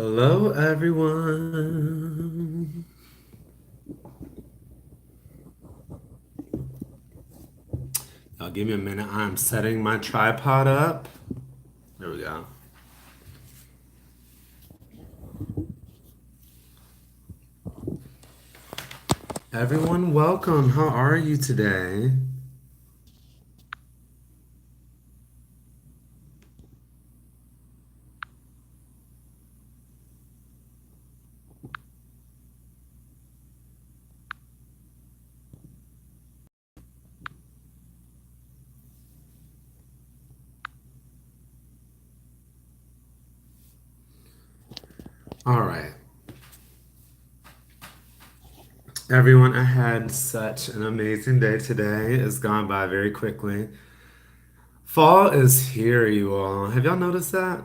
Hello, everyone. Give me a minute. I'm setting my tripod up. There we go. Everyone, welcome. How are you today? All right. Everyone, I had such an amazing day today. It's gone by very quickly. Fall is here, you all. Have y'all noticed that?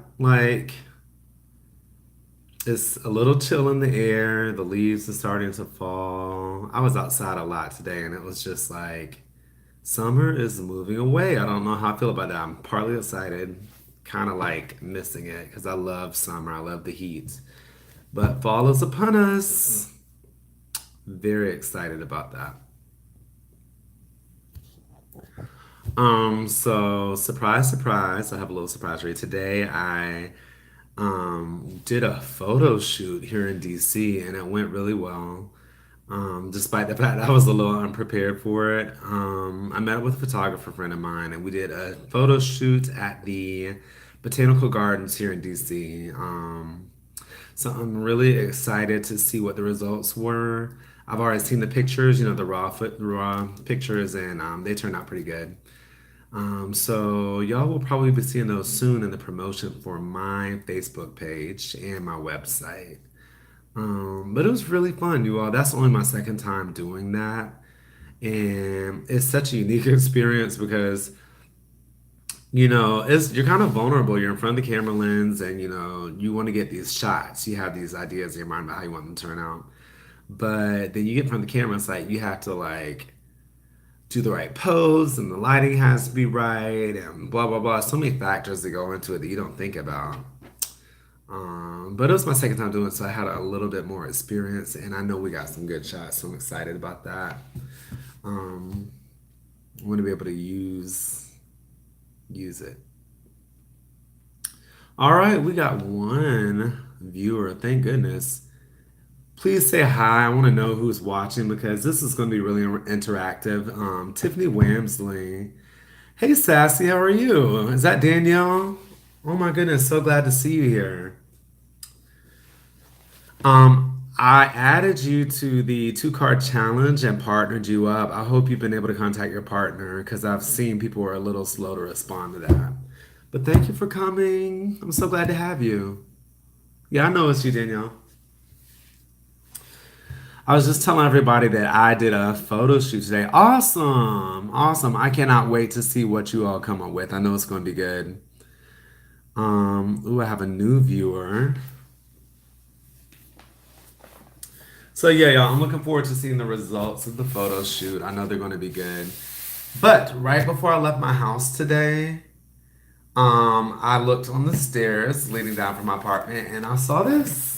It's a little chill in the air. The leaves are starting to fall. I was outside a lot today, and it was just like, summer is moving away. I don't know how I feel about that. I'm partly excited, kind of like missing it because I love summer. I love the heat. But fall is upon us. Very excited about that. So surprise, surprise, I have a little surprise for you. Today I did a photo shoot here in DC and it went really well. Despite the fact I was a little unprepared for it. I met with a photographer friend of mine and we did a photo shoot at the Botanical Gardens here in DC. So I'm really excited to see what the results were. I've already seen the pictures, the raw pictures, and they turned out pretty good. So y'all will probably be seeing those soon in the promotion for my Facebook page and my website. But it was really fun, you all. That's only my second time doing that. And it's such a unique experience because, it's you're kind of vulnerable. You're in front of the camera lens and you want to get these shots. You have these ideas in your mind about how you want them to turn out. But then you get in front of the camera, it's like you have to do the right pose and the lighting has to be right and blah blah blah. So many factors that go into it that you don't think about. But it was my second time doing it, so I had a little bit more experience, and I know we got some good shots, so I'm excited about that. Um, I want to be able to use it. All right, we got one viewer. Thank goodness. Please say hi. I want to know who's watching because this is going to be really interactive. Tiffany Wamsley. Hey, Sassy, how are you? Is that Danielle? Oh my goodness, so glad to see you here. I added you to the two card challenge and partnered you up. I hope you've been able to contact your partner because I've seen people are a little slow to respond to that. But thank you for coming. I'm so glad to have you. Yeah, I know it's you, Danielle. I was just telling everybody that I did a photo shoot today. Awesome. Awesome. I cannot wait to see what you all come up with. I know it's going to be good. Ooh, I have a new viewer. So yeah, y'all, I'm looking forward to seeing the results of the photo shoot. I know they're going to be good. But right before I left my house today, I looked on the stairs leading down from my apartment and I saw this.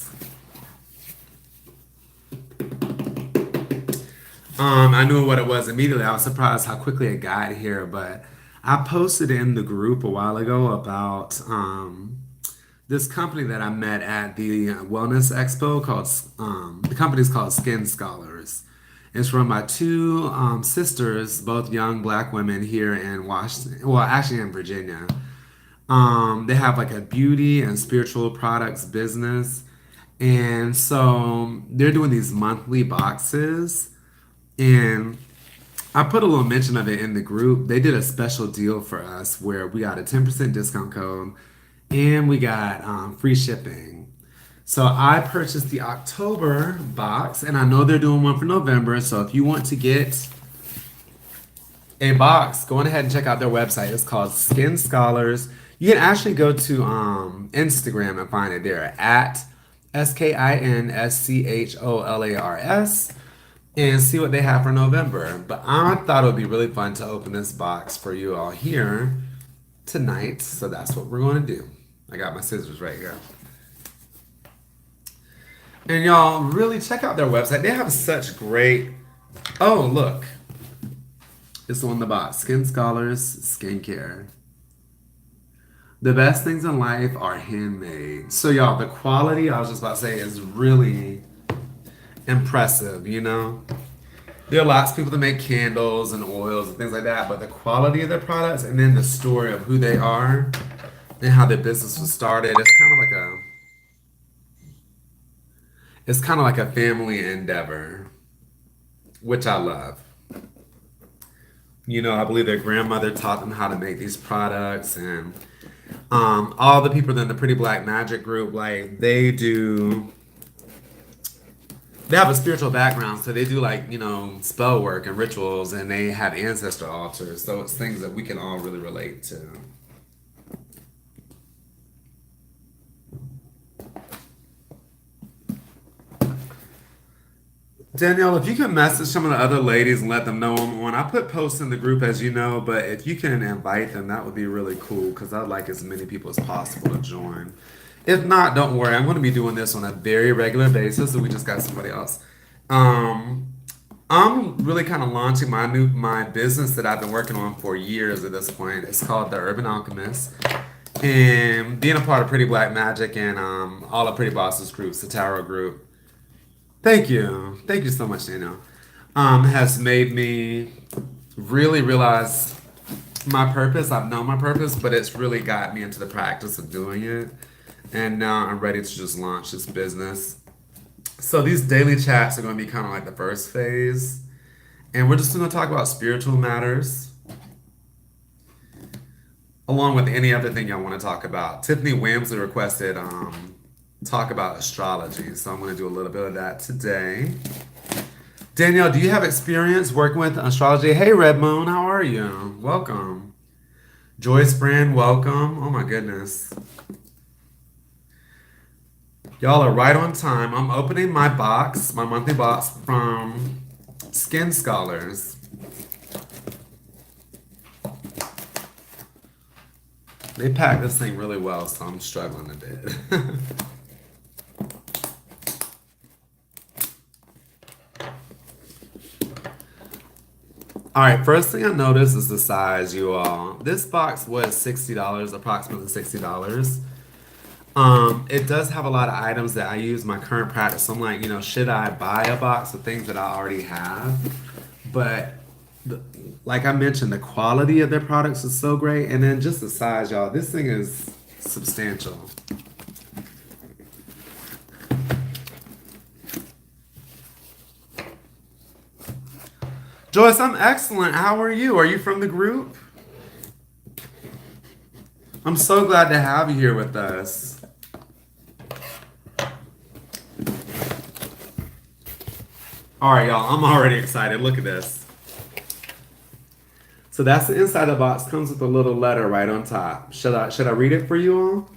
I knew what it was immediately. I was surprised how quickly it got here, but I posted in the group a while ago about this company that I met at the Wellness Expo called the company's called Skin Scholars. It's run by two sisters, both young black women here in Washington, well, actually in Virginia. They have like a beauty and spiritual products business. And so they're doing these monthly boxes. And I put a little mention of it in the group. They did a special deal for us where we got a 10% discount code and we got free shipping. So I purchased the October box and I know they're doing one for November. So if you want to get a box, go on ahead and check out their website. It's called Skin Scholars. You can actually go to Instagram and find it there at SKINSCHOLARS and see what they have for November. But I thought it would be really fun to open this box for you all here tonight. So that's what we're going to do. I got my scissors right here. And y'all really check out their website. They have such great. Oh, look. It's on the box. Skin Scholars Skincare. The best things in life are handmade. So, y'all, the quality, I was just about to say, is really impressive, you know? There are lots of people that make candles and oils and things like that, but the quality of their products and then the story of who they are and how their business was started, it's kind of like a family endeavor, which I love. You know, I believe their grandmother taught them how to make these products, and all the people in the Pretty Black Magic group, like they have a spiritual background, so they do like spell work and rituals, and they have ancestor altars. So it's things that we can all really relate to. Danielle, if you can message some of the other ladies and let them know I'm on, I put posts in the group as you know, but if you can invite them, that would be really cool because I'd like as many people as possible to join. If not, don't worry. I'm going to be doing this on a very regular basis, so we just got somebody else. Um, I'm really kind of launching my business that I've been working on for years at this point. It's called The Urban Alchemist. And being a part of Pretty Black Magic and all of Pretty Bosses groups, the Tarot group, thank you. Thank you so much, Daniel. Has made me really realize my purpose. I've known my purpose, but it's really got me into the practice of doing it. And now I'm ready to just launch this business. So these daily chats are going to be kind of like the first phase. And we're just going to talk about spiritual matters, along with any other thing y'all want to talk about. Tiffany Wamsley requested talk about astrology. So I'm going to do a little bit of that today. Danielle, do you have experience working with astrology? Hey, Red Moon, how are you? Welcome. Joyce Brand, welcome. Oh my goodness. Y'all are right on time. I'm opening my box, my monthly box from Skin Scholars. They packed this thing really well, so I'm struggling a bit. All right, first thing I noticed is the size, you all. This box was $60, approximately $60. It does have a lot of items that I use in my current practice. So I'm like, should I buy a box of things that I already have? But the, like I mentioned, the quality of their products is so great, and then just the size, y'all. This thing is substantial. Joyce, I'm excellent. How are you? Are you from the group? I'm so glad to have you here with us. All right, y'all. I'm already excited. Look at this. So that's the inside of the box. Comes with a little letter right on top. Should I read it for you all?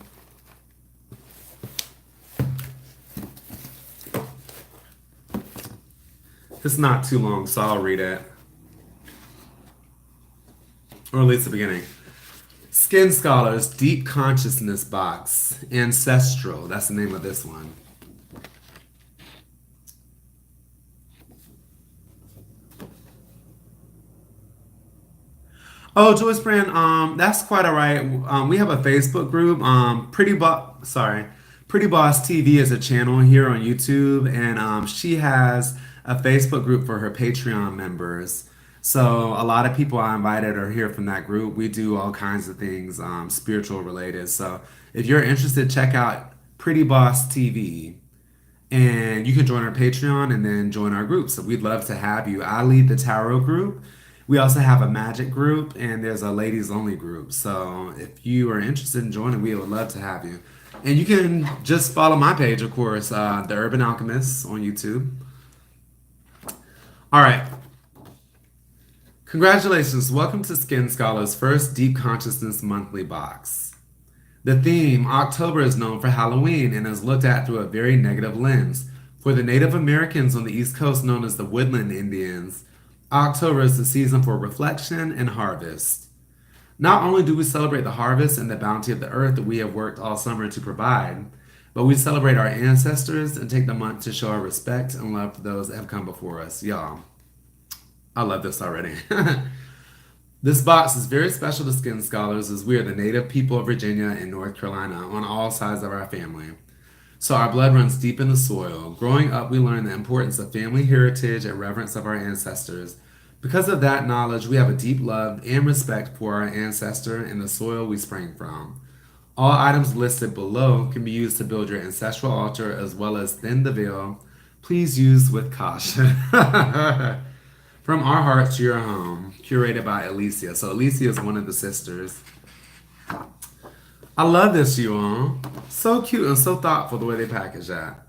It's not too long, so I'll read it. Or at least the beginning. Skin Scholars Deep Consciousness Box. Ancestral. That's the name of this one. Oh, Joyce Brand, that's quite all right. We have a Facebook group. Pretty Boss TV is a channel here on YouTube, and she has a Facebook group for her Patreon members. So a lot of people I invited are here from that group. We do all kinds of things, spiritual related. So if you're interested, check out Pretty Boss TV, and you can join our Patreon and then join our group. So we'd love to have you. I lead the tarot group. We also have a magic group and there's a ladies only group. So if you are interested in joining, we would love to have you. And you can just follow my page, of course, The Urban Alchemist on YouTube. All right. Congratulations. Welcome to Skin Scholar's first Deep Consciousness monthly box. The theme, October, is known for Halloween and is looked at through a very negative lens. For the Native Americans on the East Coast, known as the Woodland Indians, October is the season for reflection and harvest. Not only do we celebrate the harvest and the bounty of the earth that we have worked all summer to provide, But we celebrate our ancestors and take the month to show our respect and love for those that have come before us. Y'all, I love this already. This box is very special to skin scholars as we are the native people of Virginia and North Carolina on all sides of our family. So our blood runs deep in the soil. Growing up, we learn the importance of family heritage and reverence of our ancestors. Because of that knowledge, we have a deep love and respect for our ancestor and the soil we spring from. All items listed below can be used to build your ancestral altar as well as thin the veil. Please use with caution. From our hearts to your home, curated by Alicia. So Alicia is one of the sisters. I love this, you all. So cute and so thoughtful the way they package that.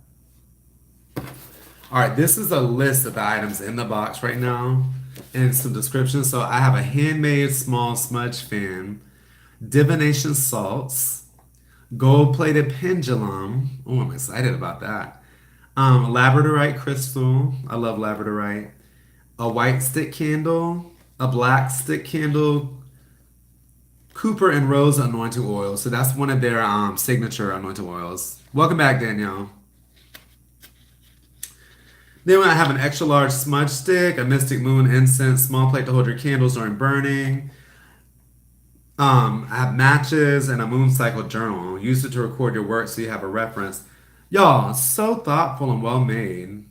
All right, this is a list of the items in the box right now and some descriptions. So I have a handmade small smudge fan, divination salts, gold-plated pendulum. Oh, I'm excited about that. Labradorite crystal. I love labradorite. A white stick candle, a black stick candle, Cooper and Rose anointing oil. So that's one of their signature anointing oils. Welcome back, Danielle. Then I have an extra large smudge stick, a mystic moon incense, small plate to hold your candles during burning. I have matches and a moon cycle journal. Use it to record your work so you have a reference. Y'all, so thoughtful and well made.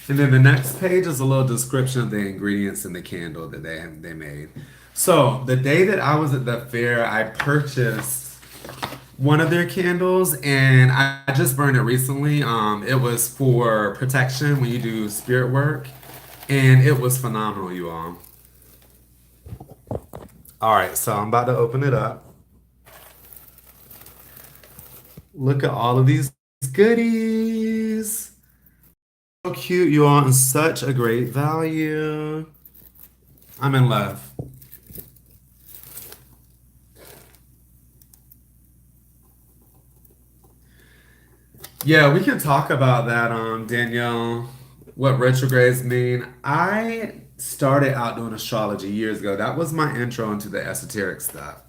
And then the next page is a little description of the ingredients in the candle that they made. So the day that I was at the fair, I purchased one of their candles, and I just burned it recently. It was for protection when you do spirit work, and it was phenomenal, you all. All right, so I'm about to open it up. Look at all of these goodies. So cute, you all, and such a great value. I'm in love. Yeah, we can talk about that, Danielle. What retrogrades mean. I started out doing astrology years ago. That was my intro into the esoteric stuff.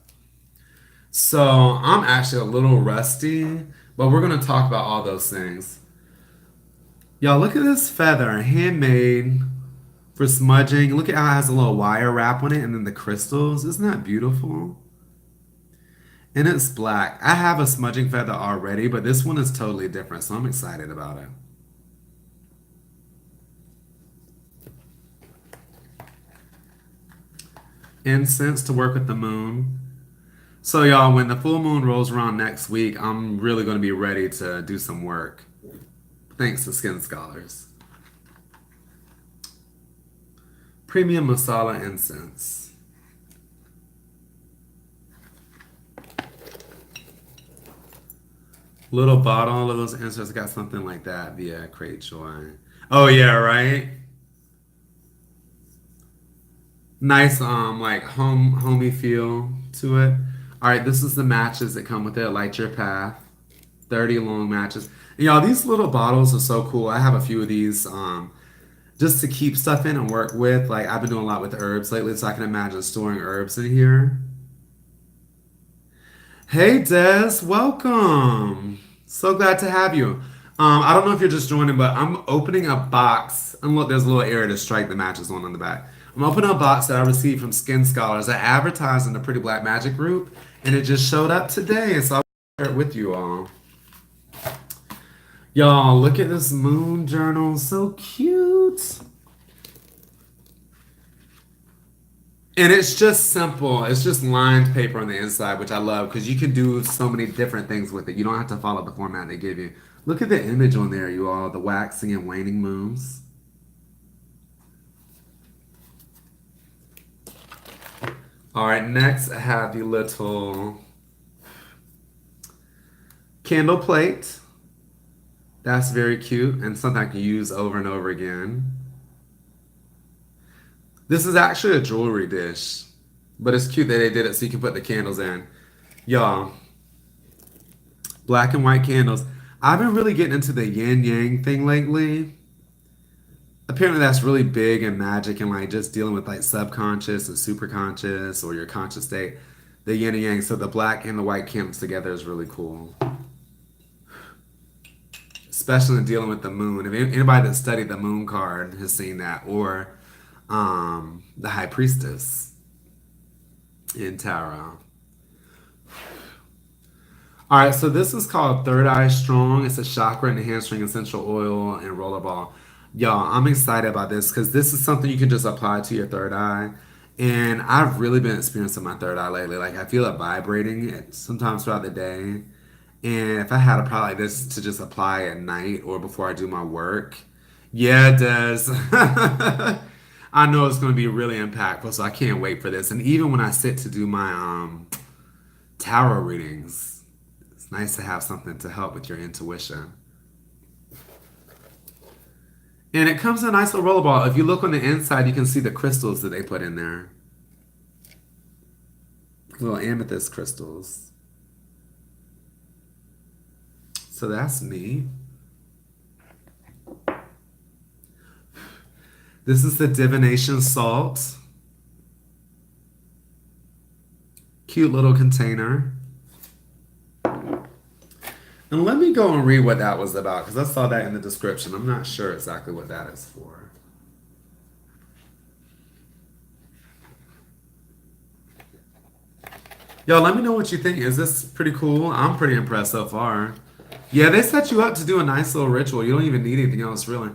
So I'm actually a little rusty, but we're gonna talk about all those things. Y'all, look at this feather, handmade for smudging. Look at how it has a little wire wrap on it, and then the crystals. Isn't that beautiful? And it's black. I have a smudging feather already, but this one is totally different, so I'm excited about it. Incense to work with the moon. So, y'all, when the full moon rolls around next week, I'm really going to be ready to do some work. Thanks to Skin Scholars. Premium Masala Incense. Little bottle of those incense got something like that via Crate Joy. Oh, yeah, right? Nice, like homey feel to it. All right, this is the matches that come with it. Light Your Path. 30 long matches. And y'all, these little bottles are so cool. I have a few of these just to keep stuff in and work with. Like I've been doing a lot with herbs lately, so I can imagine storing herbs in here. Hey Des, welcome. So glad to have you. I don't know if you're just joining, but I'm opening a box. And look, there's a little area to strike the matches on the back. I'm opening a box that I received from Skin Scholars. I advertised in the Pretty Black Magic group, and it just showed up today, so I'll share it with you all. Y'all, look at this moon journal. So cute. And it's just simple. It's just lined paper on the inside, which I love because you can do so many different things with it. You don't have to follow the format they give you. Look at the image on there, you all. The waxing and waning moons. All right, next I have the little candle plate. That's very cute and something I can use over and over again. This is actually a jewelry dish, but it's cute that they did it so you can put the candles in. Y'all, black and white candles. I've been really getting into the yin yang thing lately. Apparently that's really big in magic and like just dealing with like subconscious and superconscious or your conscious state. The yin and yang. So the black and the white candles together is really cool. Especially in dealing with the moon. If anybody that studied the moon card has seen that, or the high priestess in tarot. All right, so this is called Third Eye Strong. It's a chakra and a hamstring essential oil and rollerball. Y'all, I'm excited about this because this is something you can just apply to your third eye. And I've really been experiencing my third eye lately. Like I feel it vibrating sometimes throughout the day. And if I had a product like this to just apply at night or before I do my work, yeah, it does. I know it's going to be really impactful, so I can't wait for this. And even when I sit to do my tarot readings, it's nice to have something to help with your intuition. And it comes in a nice little roller ball. If you look on the inside, you can see the crystals that they put in there. Little amethyst crystals. So that's neat. This is the divination salt. Cute little container. And let me go and read what that was about because I saw that in the description. I'm not sure exactly what that is for. Yo, let me know what you think. Is this pretty cool? I'm pretty impressed so far. Yeah, they set you up to do a nice little ritual. You don't even need anything else, really.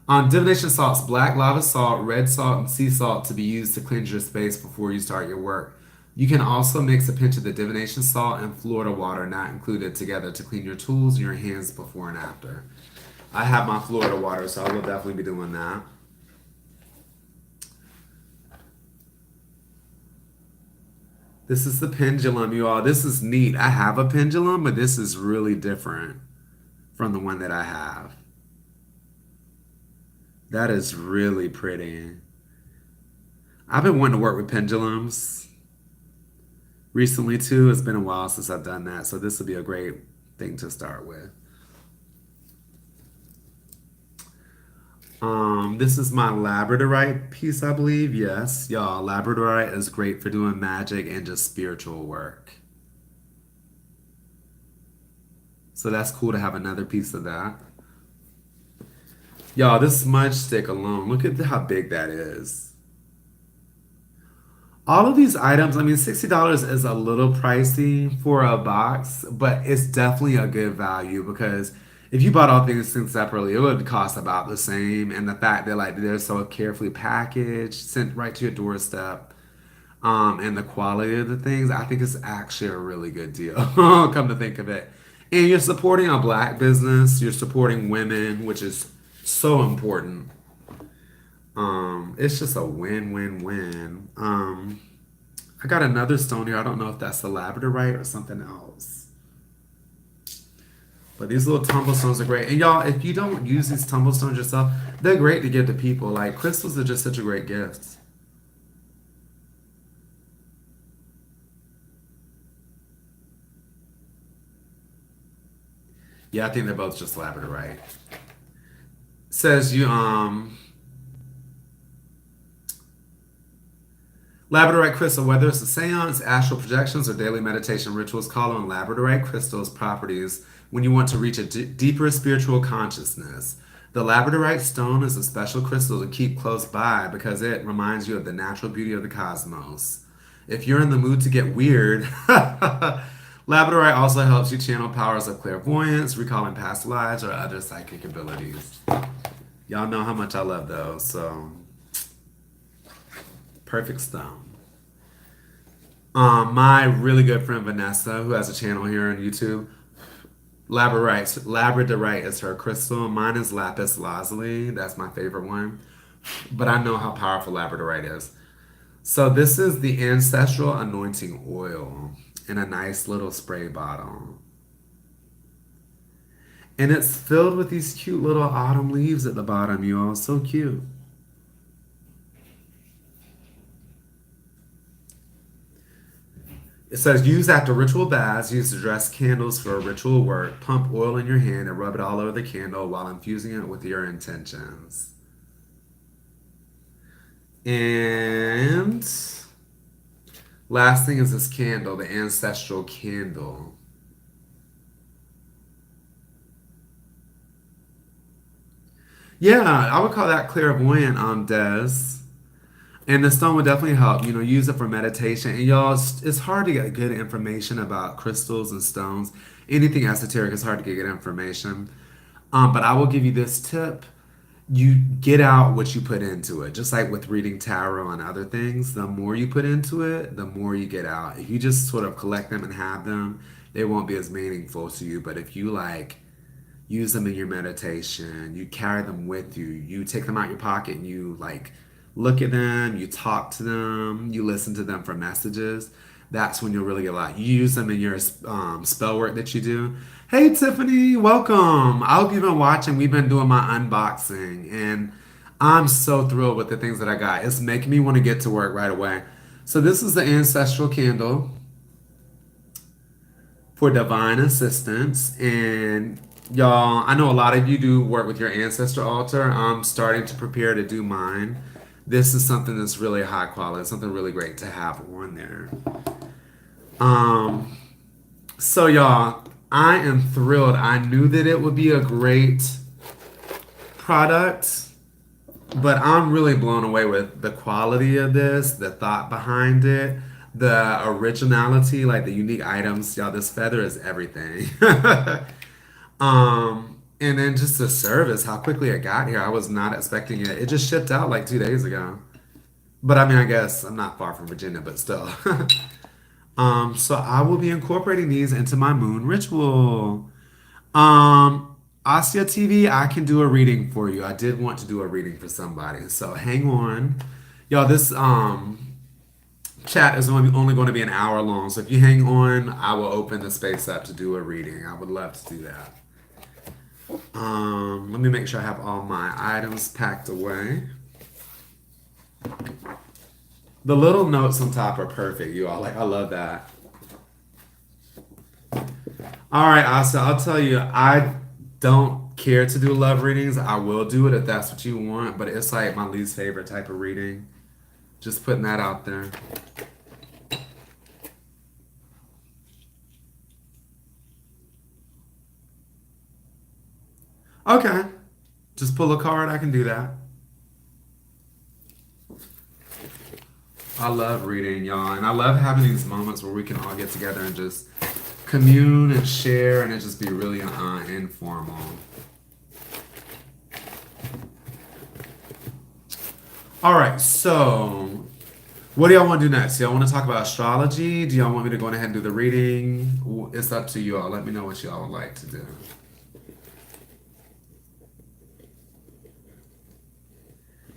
Divination salts, black lava salt, red salt, and sea salt to be used to cleanse your space before you start your work. You can also mix a pinch of the divination salt and Florida water, not included, together to clean your tools and your hands before and after. I have my Florida water, so I will definitely be doing that. This is the pendulum, you all. This is neat. I have a pendulum, but this is really different from the one that I have. That is really pretty. I've been wanting to work with pendulums recently too. It's been a while since I've done that, so this would be a great thing to start with. This is my labradorite piece, I believe. Yes, y'all, labradorite is great for doing magic and just spiritual work. So that's cool to have another piece of that. Y'all, this smudge stick alone, look at how big that is. All of these items, I mean, $60 is a little pricey for a box, but it's definitely a good value because if you bought all things separately, it would cost about the same. And the fact that like they're so carefully packaged, sent right to your doorstep, and the quality of the things, I think it's actually a really good deal. Come to think of it, and you're supporting a black business, you're supporting women, which is so important. It's just a win-win-win. I got another stone here. I don't know if that's the labradorite or something else. But these little tumble stones are great. And y'all, if you don't use these tumble stones yourself, they're great to give to people. Like crystals are just such a great gift. Yeah, I think they're both just labradorite. Says you Labradorite crystal, whether it's a seance, astral projections, or daily meditation rituals, call on labradorite crystal's properties when you want to reach a deeper spiritual consciousness. The labradorite stone is a special crystal to keep close by because it reminds you of the natural beauty of the cosmos. If you're in the mood to get weird, labradorite also helps you channel powers of clairvoyance, recalling past lives, or other psychic abilities. Y'all know how much I love those, so perfect stone. My really good friend Vanessa, who has a channel here on YouTube, Labradorite is her crystal. Mine is lapis lazuli. That's my favorite one. But I know how powerful labradorite is. So this is the ancestral anointing oil in a nice little spray bottle. And it's filled with these cute little autumn leaves at the bottom, you all. So cute. It says use after ritual baths, use to dress candles for ritual work, pump oil in your hand and rub it all over the candle while infusing it with your intentions. And last thing is this candle, the ancestral candle. Yeah, I would call that clairvoyant, Des. And the stone would definitely help. Use it for meditation. And y'all, it's hard to get good information about crystals and stones. Anything esoteric is hard to get good information. But I will give you this tip. You get out what you put into it. Just like with reading tarot and other things, the more you put into it, the more you get out. If you just sort of collect them and have them, they won't be as meaningful to you. But if you like use them in your meditation, you carry them with you, you take them out your pocket and you like look at them, you talk to them, you listen to them for messages, that's when you'll really get a lot. You use them in your spell work that you do. Hey Tiffany, welcome. I hope you've been watching. We've been doing my unboxing and I'm so thrilled with the things that I got. It's making me want to get to work right away. So this is the ancestral candle for divine assistance. And y'all, I know a lot of you do work with your ancestor altar. I'm starting to prepare to do mine. This is something that's really high quality, something really great to have on there. Um, so y'all, I am thrilled. I knew that it would be a great product, but I'm really blown away with the quality of this, the thought behind it, the originality, like the unique items. Y'all, this feather is everything. And then just the service, how quickly it got here. I was not expecting it. It just shipped out like 2 days ago. But I mean, I guess I'm not far from Virginia, but still. So I will be incorporating these into my moon ritual. Asya TV, I can do a reading for you. I did want to do a reading for somebody. So hang on. Y'all, this chat is only going to be an hour long. So if you hang on, I will open the space up to do a reading. I would love to do that. Let me make sure I have all my items packed away. The little notes on top are perfect, you all. Like, I love that. All right, Asa, I'll tell you, I don't care to do love readings. I will do it if that's what you want, but it's like my least favorite type of reading. Just putting that out there. Okay. Just pull a card. I can do that. I love reading, y'all. And I love having these moments where we can all get together and just commune and share and it just be really informal. All right, so what do y'all want to do next? Y'all want to talk about astrology? Do y'all want me to go ahead and do the reading? It's up to you all. Let me know what y'all would like to do.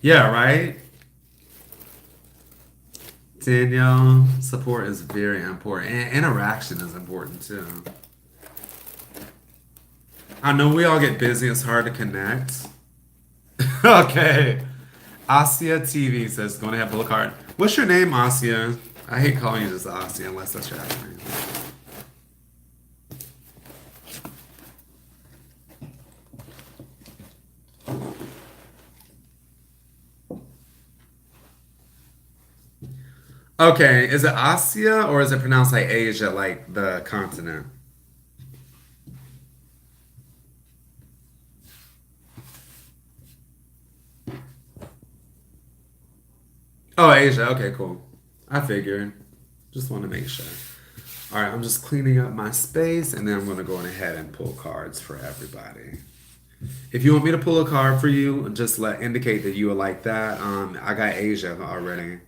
Yeah, right? Danielle, support is very important. And interaction is important too. I know we all get busy, it's hard to connect. Okay. Asia TV says, going to have pull a card. What's your name, Asia? I hate calling you just Asia unless that's your actual name. Okay, is it Asia or is it pronounced like Asia, like the continent? Oh, Asia. Okay, cool. I figured. Just want to make sure. All right, I'm just cleaning up my space and then I'm going to go on ahead and pull cards for everybody. If you want me to pull a card for you, just let indicate that you would like that. I got Asia already.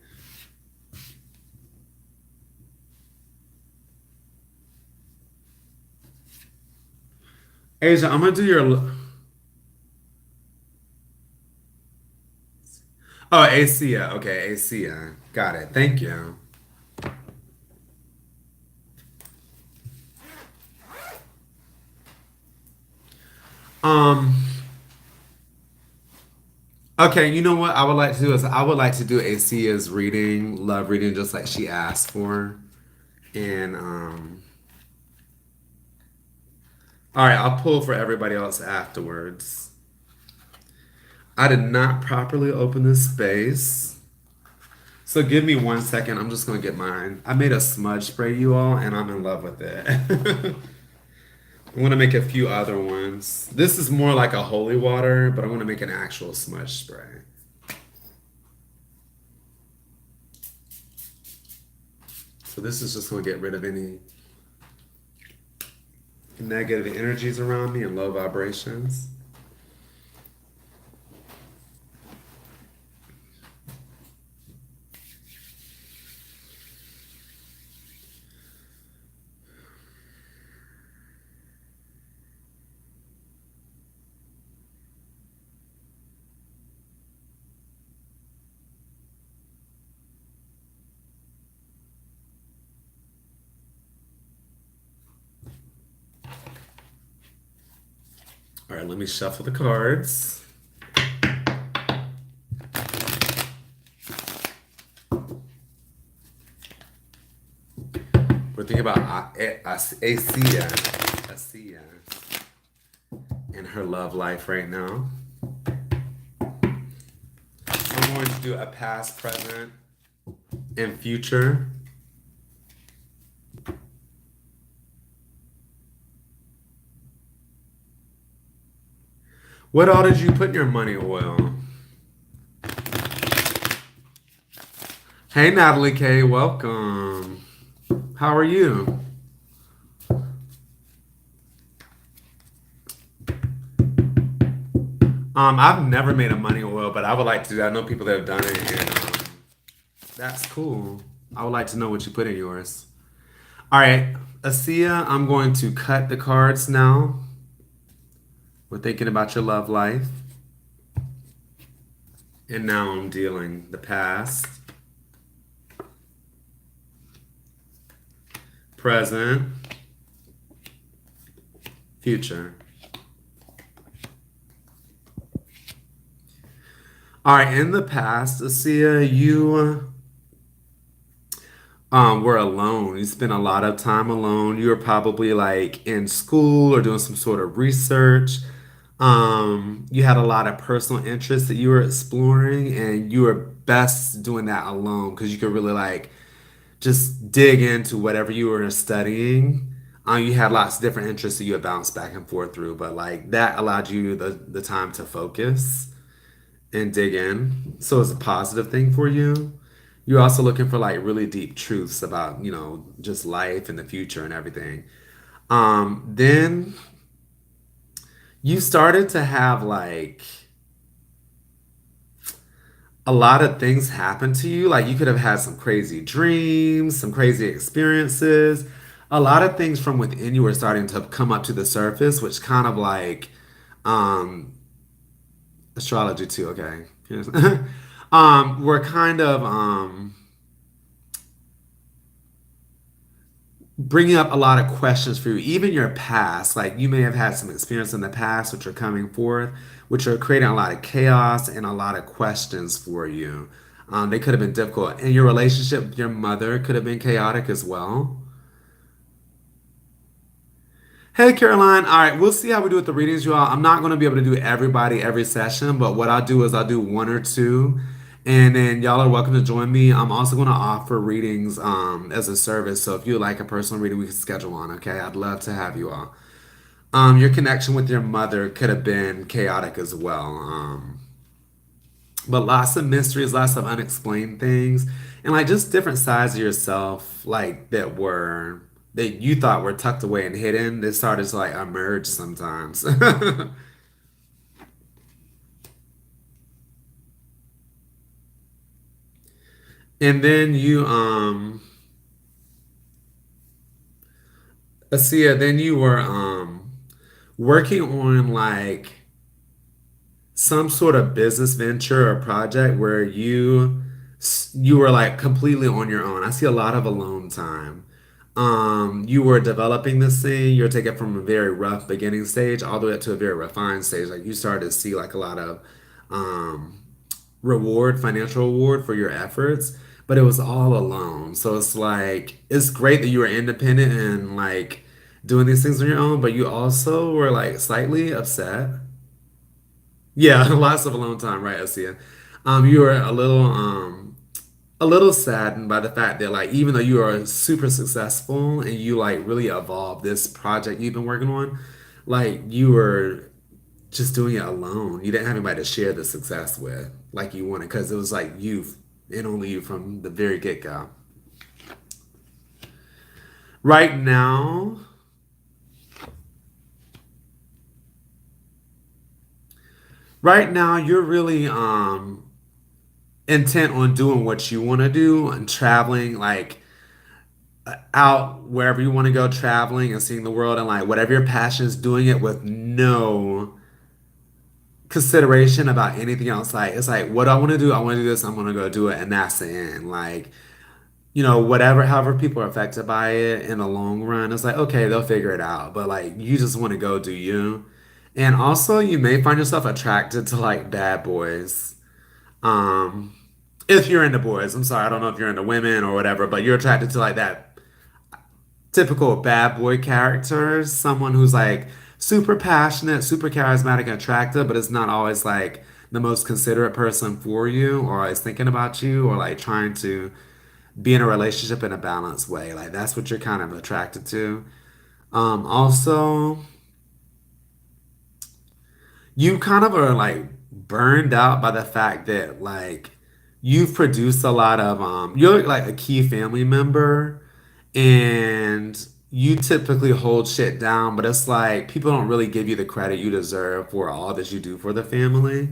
Asia, I'm gonna do your. Oh, Asia. Okay, Asia. Got it. Thank you. Um. Okay, you know what I would like to do is I would like to do Asia's reading, love reading, just like she asked for. And all right, I'll pull for everybody else afterwards. I did not properly open this space. So give me 1 second. I'm just gonna get mine. I made a smudge spray, you all, and I'm in love with it. I'm gonna make a few other ones. This is more like a holy water, but I'm gonna make an actual smudge spray. So this is just gonna get rid of any negative energies around me and low vibrations. All right, let me shuffle the cards. We're thinking about Asia in her love life right now. I'm going to do a past, present, and future. What all did you put in your money oil? Hey, Natalie K, welcome. How are you? I've never made a money oil, but I would like to do that. I know people that have done it, and that's cool. I would like to know what you put in yours. All right, Asia, I'm going to cut the cards now. We're thinking about your love life. And now I'm dealing the past, present, future. All right, in the past, Asia, you were alone. You spent a lot of time alone. You were probably like in school or doing some sort of research. You had a lot of personal interests that you were exploring, and you were best doing that alone because you could really like just dig into whatever you were studying. You had lots of different interests that you would bounce back and forth through, but like that allowed you the time to focus and dig in. So it's a positive thing for you. You're also looking for like really deep truths about, just life and the future and everything. Then you started to have like a lot of things happen to you. Like you could have had some crazy dreams, some crazy experiences. A lot of things from within you were starting to come up to the surface, which kind of like um astrology too, okay. Here's- we're kind of bringing up a lot of questions for you, even your past. Like you may have had some experience in the past, which are coming forth, which are creating a lot of chaos and a lot of questions for you. They could have been difficult. And your relationship with your mother could have been chaotic as well. Hey, Caroline. All right, we'll see how we do with the readings, you all. I'm not going to be able to do everybody every session, but what I'll do is I'll do one or two, and then y'all are welcome to join me. I'm also going to offer readings as a service, so if you would like a personal reading, we can schedule one. Okay, I'd love to have you all. Your connection with your mother could have been chaotic as well. But lots of mysteries, lots of unexplained things, and like just different sides of yourself, like that you thought were tucked away and hidden, that started to like emerge sometimes. And then Asia, then you were working on like some sort of business venture or project where you were like completely on your own. I see a lot of alone time. You were developing this thing. You're taking it from a very rough beginning stage all the way up to a very refined stage. Like you started to see like a lot of um, financial reward for your efforts, but it was all alone. So it's like it's great that you were independent and like doing these things on your own, but you also were like slightly upset. Yeah, lots of alone time, right, Asia? You were a little a little saddened by the fact that like even though you are super successful and you like really evolved this project you've been working on, like you were just doing it alone. You didn't have anybody to share the success with like you wanted because it was like you and only you from the very get-go. Right now, right now you're really intent on doing what you want to do and traveling like out wherever you want to go traveling and seeing the world and like whatever your passion is doing it with no consideration about anything else. Like it's like what do I want to do? I want to do this. I'm gonna go do it, and that's the end. Like whatever, however people are affected by it in the long run, it's like okay, they'll figure it out. But like you just want to go do you, and also you may find yourself attracted to like bad boys. Um, if you're into boys, I'm sorry, I don't know if you're into women or whatever, but you're attracted to like that typical bad boy characters, someone who's like super passionate, super charismatic and attractive, but it's not always like the most considerate person for you or is thinking about you or like trying to be in a relationship in a balanced way. Like that's what you're kind of attracted to. Also, you kind of are like burned out by the fact that like you've produced a lot of you're like a key family member and you typically hold shit down, but it's like people don't really give you the credit you deserve for all that you do for the family.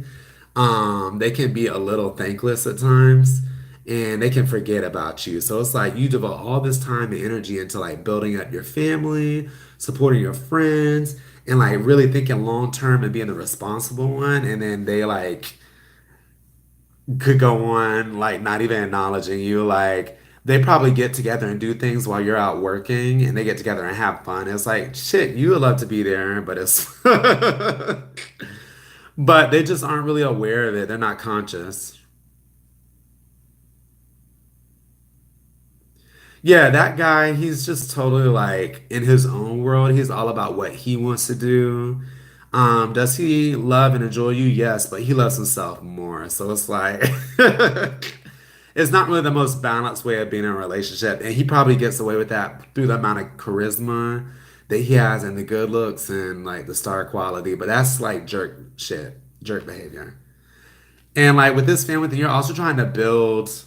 They can be a little thankless at times and they can forget about you. So it's like you devote all this time and energy into like building up your family, supporting your friends, and like really thinking long term and being the responsible one. And then they like could go on like not even acknowledging you. Like they probably get together and do things while you're out working and they get together and have fun. It's like shit, you would love to be there, but it's but they just aren't really aware of it. They're not conscious. Yeah, that guy, he's just totally like in his own world. He's all about what he wants to do. Does he love and enjoy you? Yes, but he loves himself more. So it's like it's not really the most balanced way of being in a relationship. And he probably gets away with that through the amount of charisma that he has and the good looks and like the star quality. But that's like jerk shit, jerk behavior. And like with this family thing, you're also trying to build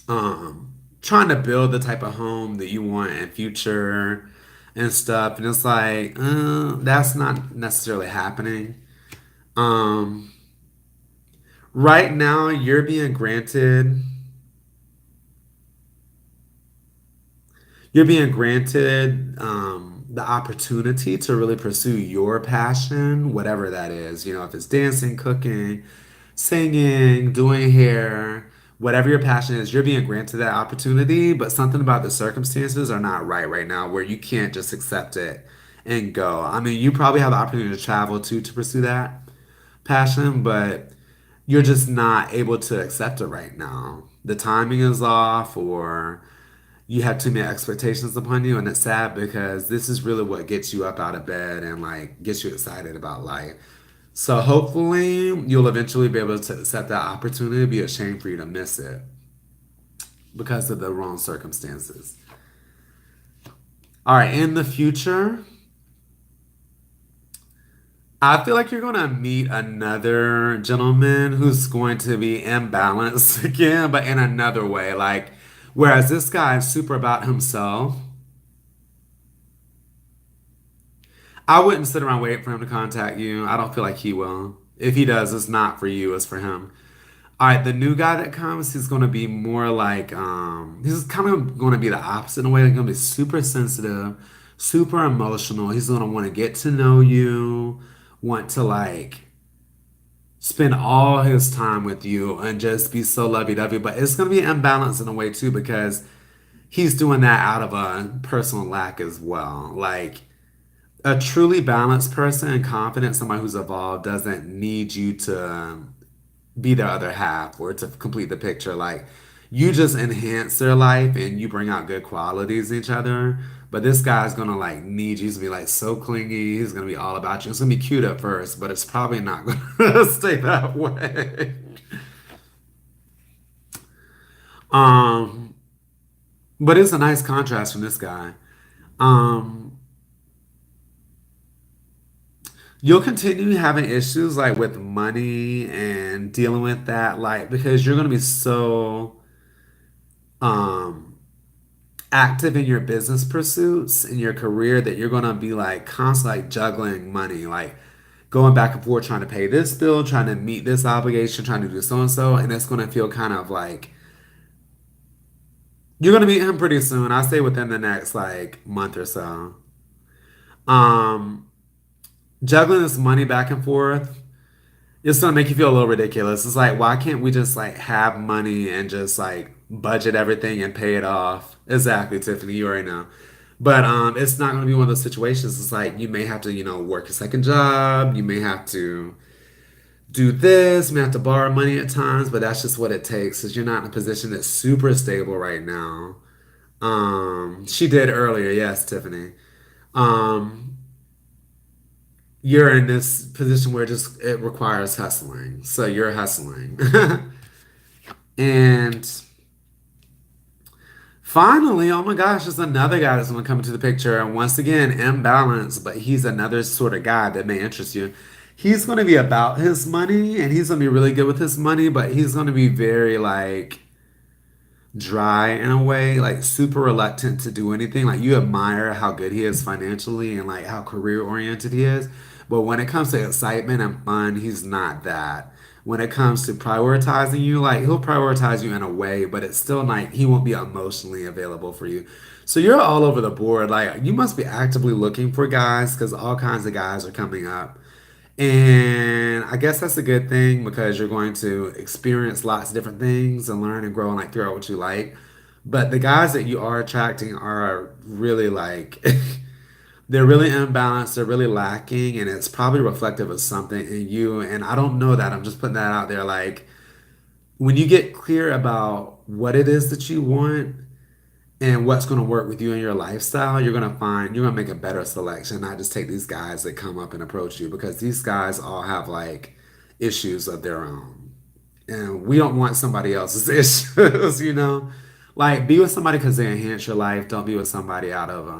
the type of home that you want in future and stuff. And it's like, that's not necessarily happening. Um, right now, you're being granted the opportunity to really pursue your passion, whatever that is. If it's dancing, cooking, singing, doing hair, whatever your passion is, you're being granted that opportunity, but something about the circumstances are not right now where you can't just accept it and go. I mean, you probably have the opportunity to travel too to pursue that passion, but you're just not able to accept it right now. The timing is off, or you have too many expectations upon you, and it's sad because this is really what gets you up out of bed and like gets you excited about life. So hopefully you'll eventually be able to accept that opportunity. It'd be a shame for you to miss it because of the wrong circumstances. All right, in the future, I feel like you're going to meet another gentleman who's going to be imbalanced again, but in another way. Like, whereas this guy is super about himself, I wouldn't sit around waiting for him to contact you. I don't feel like he will. If he does, it's not for you, it's for him. All right, the new guy that comes, he's gonna be more like he's kind of gonna be the opposite in a way. He's gonna be super sensitive, super emotional. He's gonna want to get to know you, want to like spend all his time with you and just be so lovey-dovey. But it's gonna be imbalanced in a way too because he's doing that out of a personal lack as well. Like a truly balanced person and confident, somebody who's evolved, doesn't need you to be the other half or to complete the picture. Like you just enhance their life and you bring out good qualities in each other. But this guy's gonna like need you to be like so clingy. He's gonna be all about you. It's gonna be cute at first, but it's probably not gonna stay that way. Um, but it's a nice contrast from this guy. Um, you'll continue having issues like with money and dealing with that, like because you're gonna be so um active in your business pursuits in your career that you're gonna be like constantly like juggling money, like going back and forth trying to pay this bill, trying to meet this obligation, trying to do so and so, and it's gonna feel kind of like you're gonna meet him pretty soon. I say within the next like month or so. Um, juggling this money back and forth, it's gonna make you feel a little ridiculous. It's like, why can't we just like have money and just like budget everything and pay it off? Exactly, Tiffany, you already know. But it's not gonna be one of those situations. It's like you may have to, work a second job. You may have to do this. You may have to borrow money at times, but that's just what it takes. Because you're not in a position that's super stable right now. She did earlier, yes, Tiffany. Um, you're in this position where just it requires hustling. So you're hustling. And finally, oh my gosh, there's another guy that's going to come into the picture. And once again, imbalanced, but he's another sort of guy that may interest you. He's going to be about his money and he's going to be really good with his money, but he's going to be very like dry in a way, like super reluctant to do anything. Like you admire how good he is financially and like how career oriented he is. But when it comes to excitement and fun, he's not that. When it comes to prioritizing you, like he'll prioritize you in a way, but it's still like he won't be emotionally available for you. So you're all over the board. Like you must be actively looking for guys because all kinds of guys are coming up. And I guess that's a good thing because you're going to experience lots of different things and learn and grow and like figure out what you like. But the guys that you are attracting are really like they're really imbalanced, they're really lacking, and it's probably reflective of something in you. And I don't know that. I'm just putting that out there. Like when you get clear about what it is that you want and what's going to work with you and your lifestyle, you're going to make a better selection, not just take these guys that come up and approach you because these guys all have like issues of their own. And we don't want somebody else's issues. Like be with somebody because they enhance your life. Don't be with somebody out of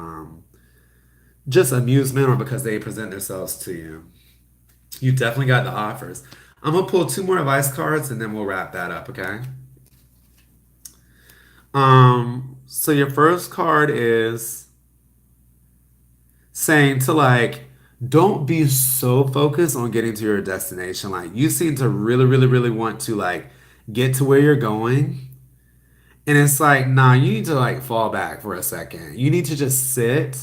just amusement or because they present themselves to you. You definitely got the offers. I'm gonna pull two more advice cards and then we'll wrap that up, okay? So your first card is saying to like, don't be so focused on getting to your destination. Like you seem to really, really, really want to like get to where you're going. And it's like, nah, you need to like fall back for a second. You need to just sit,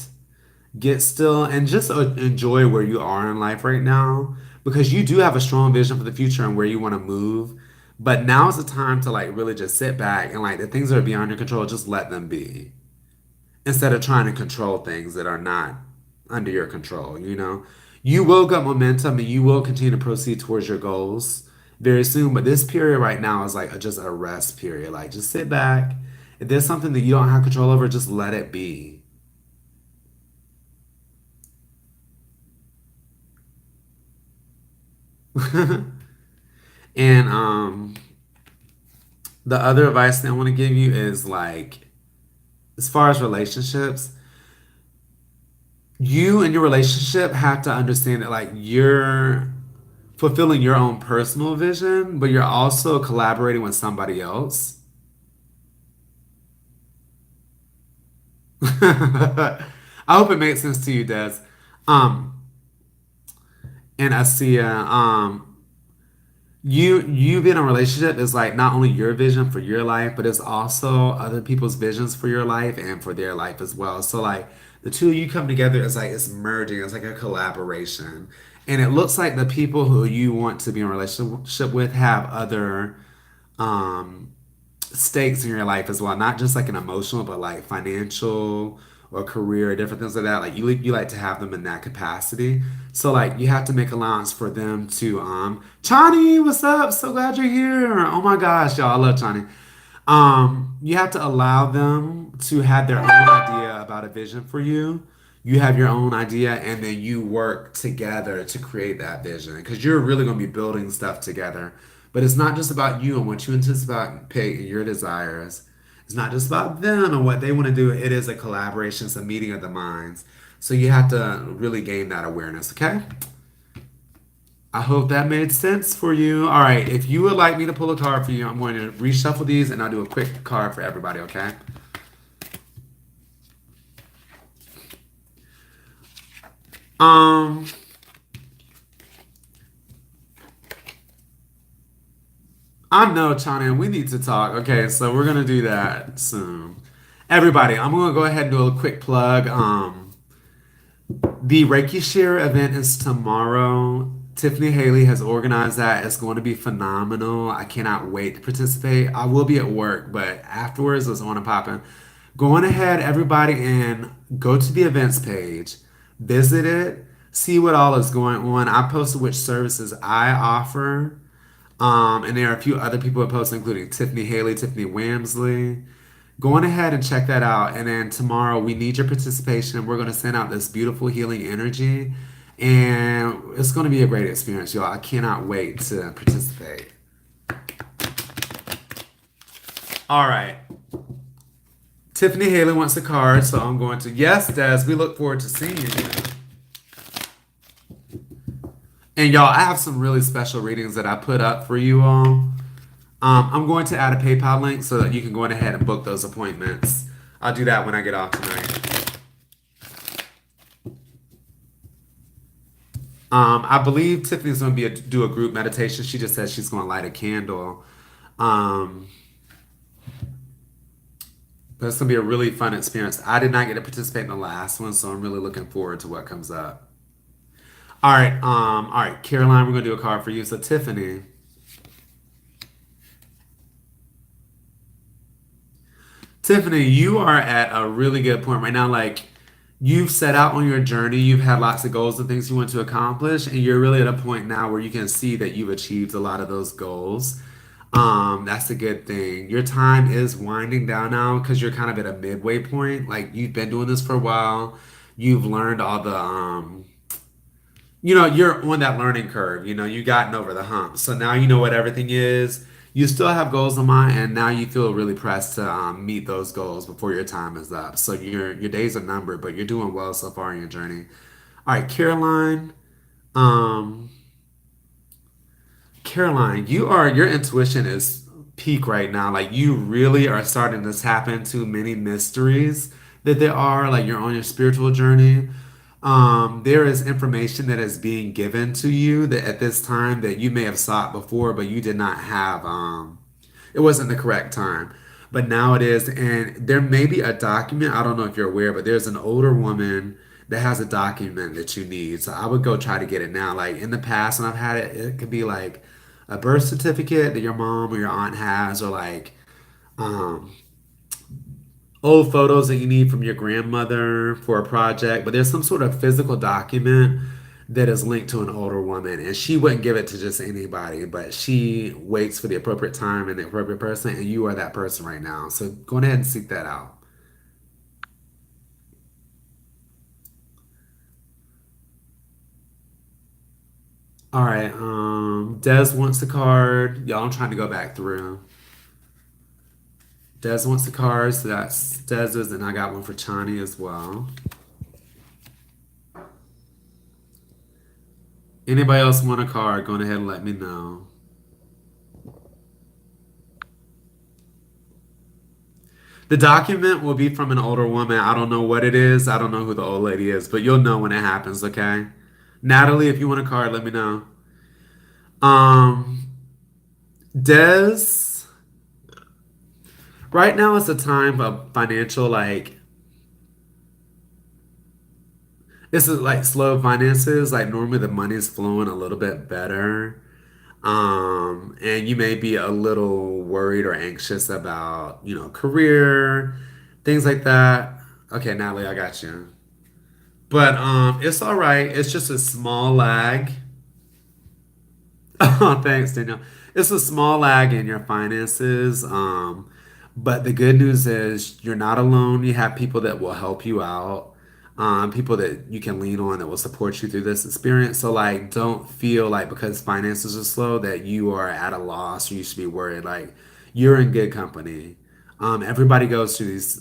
get still, and just enjoy where you are in life right now because you do have a strong vision for the future and where you want to move. But now is the time to like really just sit back and like the things that are beyond your control, just let them be instead of trying to control things that are not under your control. You will get momentum and you will continue to proceed towards your goals very soon, but this period right now is like just a rest period. Like just sit back. If there's something that you don't have control over, just let it be. And the other advice that I want to give you is like as far as relationships, you and your relationship have to understand that like you're fulfilling your own personal vision, but you're also collaborating with somebody else. I hope it makes sense to you, Des. Um, and Asia, you being in a relationship is like not only your vision for your life, but it's also other people's visions for your life and for their life as well. So like the two of you come together is like it's merging, it's like a collaboration. And it looks like the people who you want to be in a relationship with have other um stakes in your life as well, not just like an emotional, but like financial or career, different things like that. Like you like to have them in that capacity. So like you have to make allowance for them to Chani, what's up? So glad you're here. Oh my gosh, y'all, I love Chani. You have to allow them to have their own idea about a vision for you. You have your own idea, and then you work together to create that vision because you're really going to be building stuff together But it's not just about you and what you anticipate and your desires. It's not just about them and what they want to do. It is a collaboration, it's a meeting of the minds. So you have to really gain that awareness, okay? I hope that made sense for you. All right, if you would like me to pull a card for you, I'm going to reshuffle these and I'll do a quick card for everybody, okay? Um, I know, Chana, we need to talk. Okay, so we're gonna do that soon. Everybody, I'm gonna go ahead and do a quick plug. The Reiki Share event is tomorrow. Tiffany Haley has organized that. It's going to be phenomenal. I cannot wait to participate. I will be at work, but afterwards it's on and popping. Go on ahead, everybody, and go to the events page, visit it, see what all is going on. I posted which services I offer. And there are a few other people that posted, including Tiffany Haley, Tiffany Wamsley. Go on ahead and check that out. And then tomorrow, we need your participation. We're going to send out this beautiful healing energy. And it's going to be a great experience, y'all. I cannot wait to participate. All right. Tiffany Haley wants a card, so I'm going to. Yes, Des, we look forward to seeing you. And y'all, I have some really special readings that I put up for you all. I'm going to add a PayPal link so that you can go ahead and book those appointments. I'll do that when I get off tonight. I believe Tiffany's going to do a group meditation. She just said she's going to light a candle. Um, but it's going to be a really fun experience. I did not get to participate in the last one, so I'm really looking forward to what comes up. All right, Caroline, we're going to do a card for you. So, Tiffany. Tiffany, you are at a really good point right now. Like, you've set out on your journey, you've had lots of goals and things you want to accomplish, and you're really at a point now where you can see that you've achieved a lot of those goals. That's a good thing. Your time is winding down now because you're kind of at a midway point. Like, you've been doing this for a while. You've learned all the you're on that learning curve. You've gotten over the hump. So now you know what everything is. You still have goals in mind, and now you feel really pressed to meet those goals before your time is up. So your days are numbered, but you're doing well so far in your journey. All right, Caroline. Um, Caroline, your intuition is peak right now. Like you really are starting to tap into many mysteries that there are. Like you're on your spiritual journey. There is information that is being given to you that at this time that you may have sought before, but you did not have. It wasn't the correct time, but now it is. And there may be a document. I don't know if you're aware, but there's an older woman that has a document that you need. So I would go try to get it now. Like in the past, when I've had it, it could be like a birth certificate that your mom or your aunt has, or like um, old photos that you need from your grandmother for a project, but there's some sort of physical document that is linked to an older woman, and she wouldn't give it to just anybody, but she waits for the appropriate time and the appropriate person, and you are that person right now. So go ahead and seek that out. All right, Des wants a card. Y'all, I'm trying to go back through. Des wants a card, so that's Dez's, and I got one for Chani as well. Anybody else want a card? Go ahead and let me know. The document will be from an older woman. I don't know what it is. I don't know who the old lady is, but you'll know when it happens, okay? Natalie, if you want a card, let me know. Um, Des, right now it's a time of financial, like, this is like slow finances. Like, normally the money's flowing a little bit better. And you may be a little worried or anxious about, career, things like that. Okay, Natalie, I got you. But it's all right. It's just a small lag. Oh, thanks, Daniel. It's a small lag in your finances. But the good news is you're not alone. You have people that will help you out. people that you can lean on that will support you through this experience. So like, don't feel like because finances are slow that you are at a loss or you should be worried. Like, you're in good company. Everybody goes through these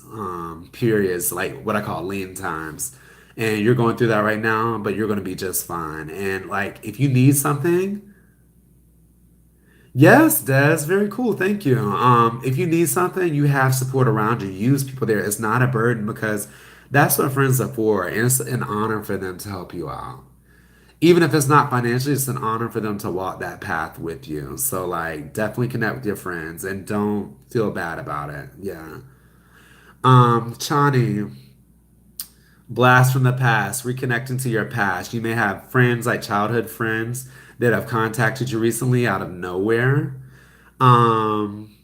periods, like what I call lean times, and you're going through that right now, but you're going to be just fine. And like, if you need something, yes, Des, very cool. Thank you. If you need something, you have support around you. Use people there. It's not a burden because that's what friends are for, and it's an honor for them to help you out. Even if it's not financially, it's an honor for them to walk that path with you. So, like, definitely connect with your friends and don't feel bad about it. Yeah. Chani, blast from the past, reconnecting to your past. You may have friends, like childhood friends, that have contacted you recently out of nowhere. Um,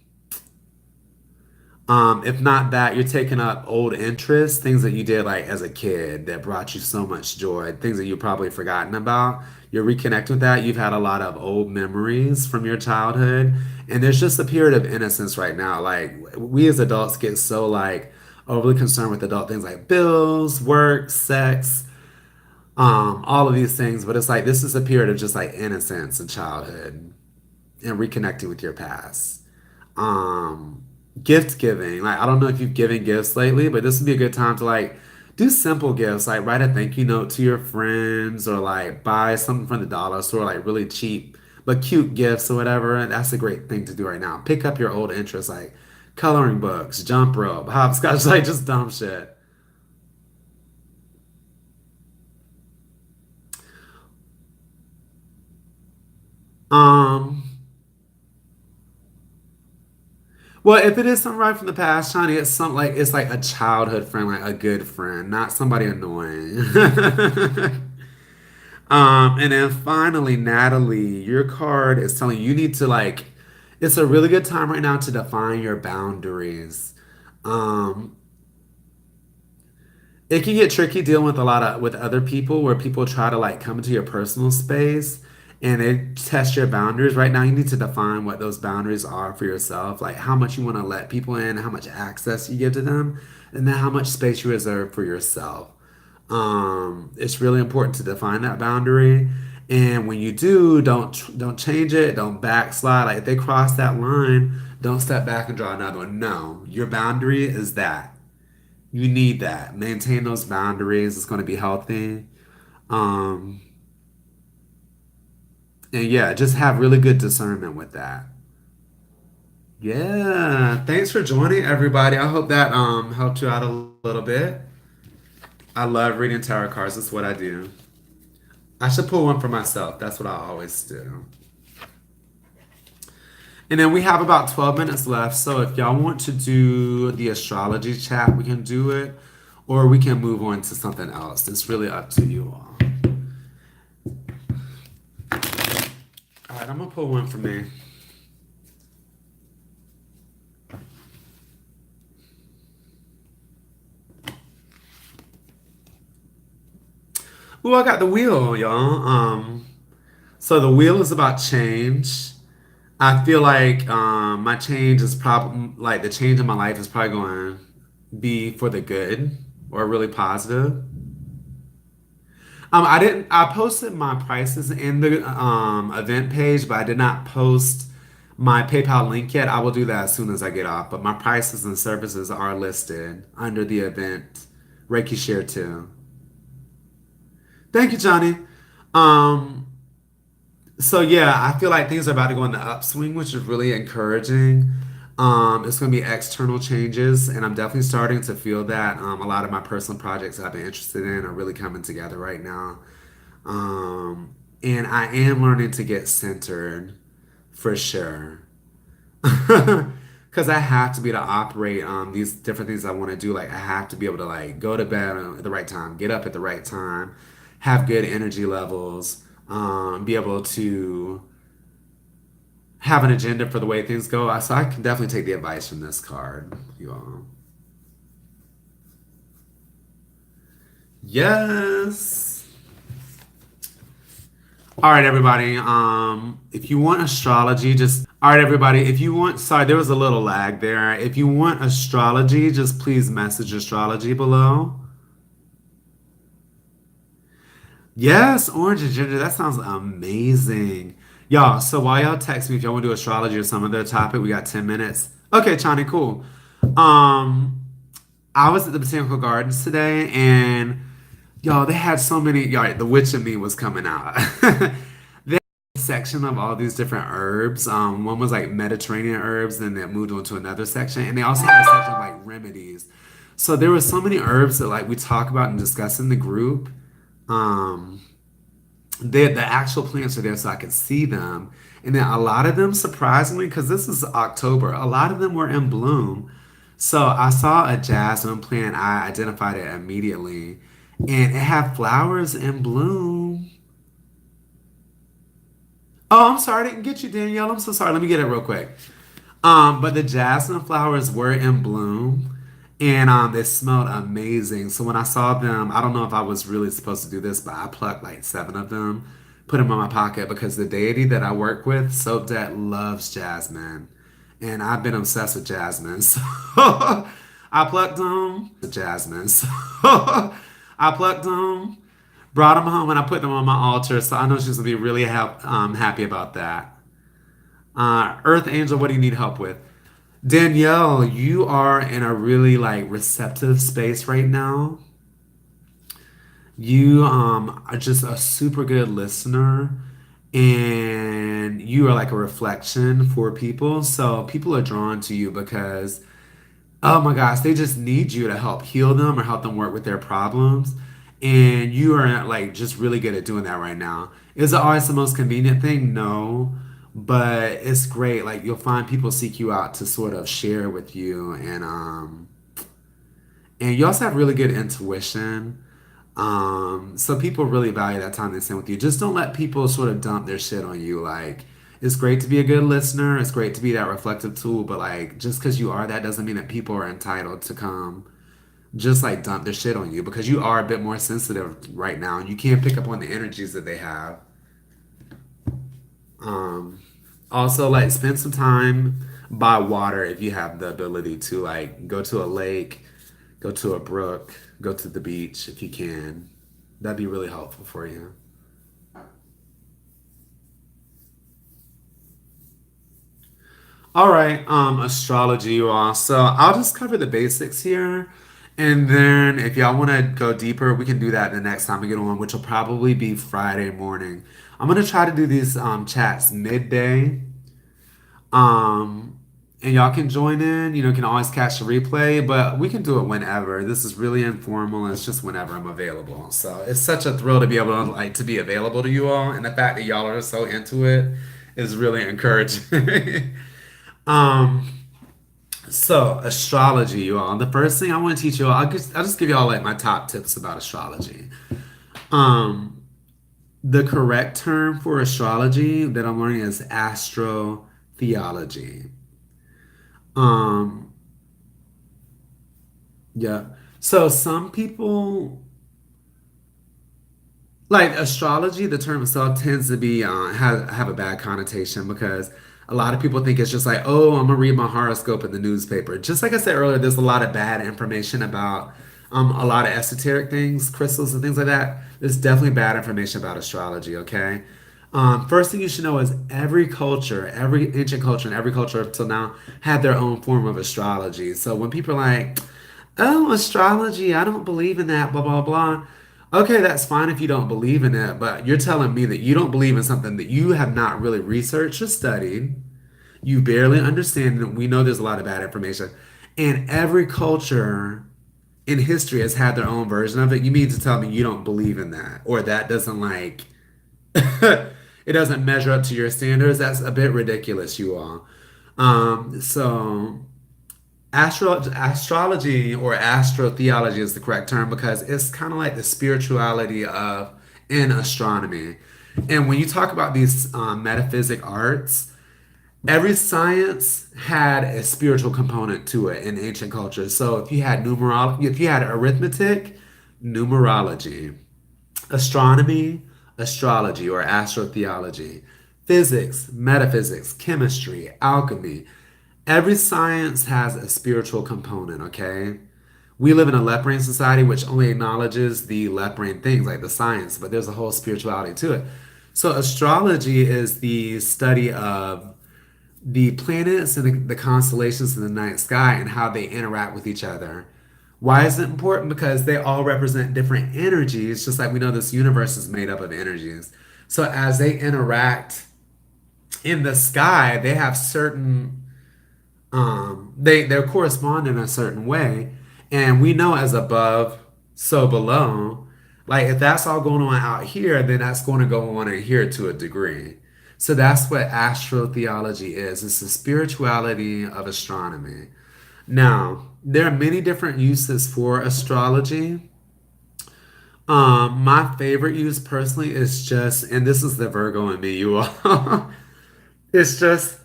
if not that, you're taking up old interests, things that you did like as a kid that brought you so much joy, things that you've probably forgotten about. You're reconnecting with that. You've had a lot of old memories from your childhood, and there's just a period of innocence right now. Like we as adults get so like overly concerned with adult things like bills, work, sex, all of these things. But it's like this is a period of just like innocence and childhood and reconnecting with your past. um Gift giving, like I don't know if you've given gifts lately, but this would be a good time to like do simple gifts, like write a thank you note to your friends or like buy something from the dollar store, like really cheap but cute gifts or whatever. And that's a great thing to do right now. Pick up your old interests like coloring books, jump rope, hopscotch, like just dumb shit. um well, if it is something right from the past, Shani, it's something like it's like a childhood friend, like a good friend, not somebody annoying. And then finally, Natalie, your card is telling you, you need to like, it's a really good time right now to define your boundaries. Um, it can get tricky dealing with a lot of with other people where people try to like come into your personal space and they test your boundaries. Right now, you need to define what those boundaries are for yourself, like how much you want to let people in, how much access you give to them, and then how much space you reserve for yourself. It's really important to define that boundary. And when you do, don't change it, don't backslide. Like if they cross that line, don't step back and draw another one. No, your boundary is that. You need that. Maintain those boundaries. It's going to be healthy. Um, and yeah, just have really good discernment with that. Yeah. Thanks for joining, everybody. I hope that helped you out a little bit. I love reading tarot cards. That's what I do. I should pull one for myself. That's what I always do. And then we have about 12 minutes left. So if y'all want to do the astrology chat, we can do it. Or we can move on to something else. It's really up to you all. All right, I'm going to pull one for me. Ooh, I got the wheel, y'all. So the wheel is about change. I feel like my change is probably like the change in my life is probably going to be for the good or really positive. I didn't. I posted my prices in the event page, but I did not post my PayPal link yet. I will do that as soon as I get off. But my prices and services are listed under the event Reiki Share 2. Thank you, Johnny. Um, So yeah, I feel like things are about to go in the upswing, which is really encouraging. It's going to be external changes, and I'm definitely starting to feel that. A lot of my personal projects that I've been interested in are really coming together right now. And I am learning to get centered for sure. Because I have to be able to operate these different things I want to do. Like I have to be able to like go to bed at the right time, get up at the right time, have good energy levels, be able to have an agenda for the way things go. So I can definitely take the advice from this card, you all. Yes. All right, everybody. If you want astrology, just all right, everybody. If you want, sorry, there was a little lag there. If you want astrology, just please message astrology below. Yes, orange and ginger. That sounds amazing. Y'all, so while y'all text me if y'all want to do astrology or some other topic, we got 10 minutes. Okay, Chani, cool. Um, I was at the Botanical Gardens today and y'all, they had so many, y'all, the witch in me was coming out. They had a section of all these different herbs. One was like Mediterranean herbs, then it moved on to another section. And they also had a section of like remedies. So there were so many herbs that like we talk about and discuss in the group. Um, the actual plants are there so I could see them. And then a lot of them, surprisingly, because this is October, a lot of them were in bloom. So I saw a jasmine plant, I identified it immediately, and it had flowers in bloom. Oh, I'm sorry, I didn't get you, Danielle. I'm so sorry. Let me get it real quick. But the jasmine flowers were in bloom and they smelled amazing. So when I saw them, I don't know if I was really supposed to do this, but I plucked like seven of them, put them in my pocket because the deity that I work with, Soap Debt, loves jasmine. And I've been obsessed with jasmine. So I plucked them, jasmine. So I plucked them, brought them home, and I put them on my altar. So I know she's gonna be really happy about that. Earth Angel, what do you need help with? Danielle, you are in a really like receptive space right now. You are just a super good listener and you are like a reflection for people. So people are drawn to you because oh my gosh, they just need you to help heal them or help them work with their problems. And you are like just really good at doing that right now. Is it always the most convenient thing? No. But it's great. Like you'll find people seek you out to sort of share with you and you also have really good intuition. So people really value that time they spend with you. Just don't let people sort of dump their shit on you. Like it's great to be a good listener. It's great to be that reflective tool, but like just because you are that doesn't mean that people are entitled to come just like dump their shit on you because you are a bit more sensitive right now and you can't pick up on the energies that they have. Um, Also, like spend some time by water if you have the ability to like go to a lake, go to a brook, go to the beach if you can. That'd be really helpful for you. All right, astrology, you all. So I'll just cover the basics here. And then if y'all want to go deeper, we can do that the next time we get on, which will probably be Friday morning. I'm gonna try to do these chats midday. Um, and y'all can join in, can always catch the replay, but we can do it whenever. This is really informal, and it's just whenever I'm available. So it's such a thrill to be able to like to be available to you all, and the fact that y'all are so into it is really encouraging. um, so astrology, you all. The first thing I want to teach you all, I'll just give you all like my top tips about astrology. Um, the correct term for astrology that I'm learning is astro-theology. Um, yeah. So some people like astrology, the term itself tends to be have a bad connotation because a lot of people think it's just like, oh, I'm gonna read my horoscope in the newspaper. Just like I said earlier, there's a lot of bad information about a lot of esoteric things, crystals and things like that. There's definitely bad information about astrology, okay? First thing you should know is every culture, every ancient culture, and every culture up till now had their own form of astrology. So when people are like, oh, astrology, I don't believe in that, blah, blah, blah. Okay, that's fine if you don't believe in it, but you're telling me that you don't believe in something that you have not really researched or studied. You barely understand, and we know there's a lot of bad information. And every culture in history has had their own version of it. You mean to tell me you don't believe in that, or that doesn't like it doesn't measure up to your standards? That's a bit ridiculous, you all. So astrology or astrotheology is the correct term because it's kind of like the spirituality of in astronomy. And when you talk about these metaphysic arts, every science had a spiritual component to it in ancient cultures. So if you had arithmetic, numerology, astronomy, astrology or astrotheology, physics, metaphysics, chemistry, alchemy. Every science has a spiritual component, okay? We live in a left brain society which only acknowledges the left brain things like the science, but there's a whole spirituality to it. So astrology is the study of the planets and the constellations in the night sky and how they interact with each other. Why is it important? Because they all represent different energies, just like we know this universe is made up of energies. So as they interact in the sky, they have certain they correspond in a certain way. And we know as above, so below. Like if that's all going on out here, then that's going to go on in here to a degree. So that's what astrotheology is. It's the spirituality of astronomy. Now, there are many different uses for astrology. My favorite use personally is just, and this is the Virgo in me, you all. It's just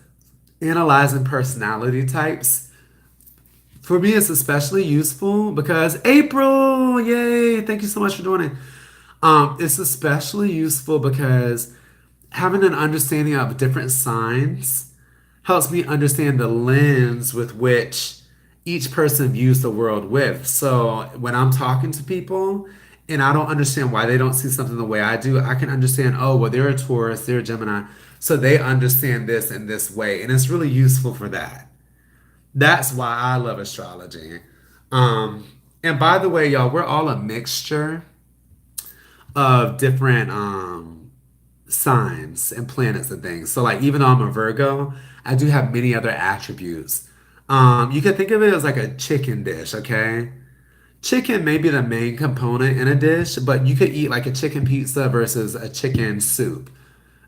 analyzing personality types. For me, it's especially useful because April, yay! Thank you so much for joining. It's especially useful because having an understanding of different signs helps me understand the lens with which each person views the world with. So when I'm talking to people and I don't understand why they don't see something the way I do, I can understand, oh, well, they're a Taurus, they're a Gemini, so they understand this in this way. And it's really useful for that. That's why I love astrology. And by the way, y'all, we're all a mixture of different signs and planets and things. So, like, even though I'm a Virgo, I do have many other attributes. You can think of it as like a chicken dish, okay? Chicken may be the main component in a dish, but you could eat like a chicken pizza versus a chicken soup.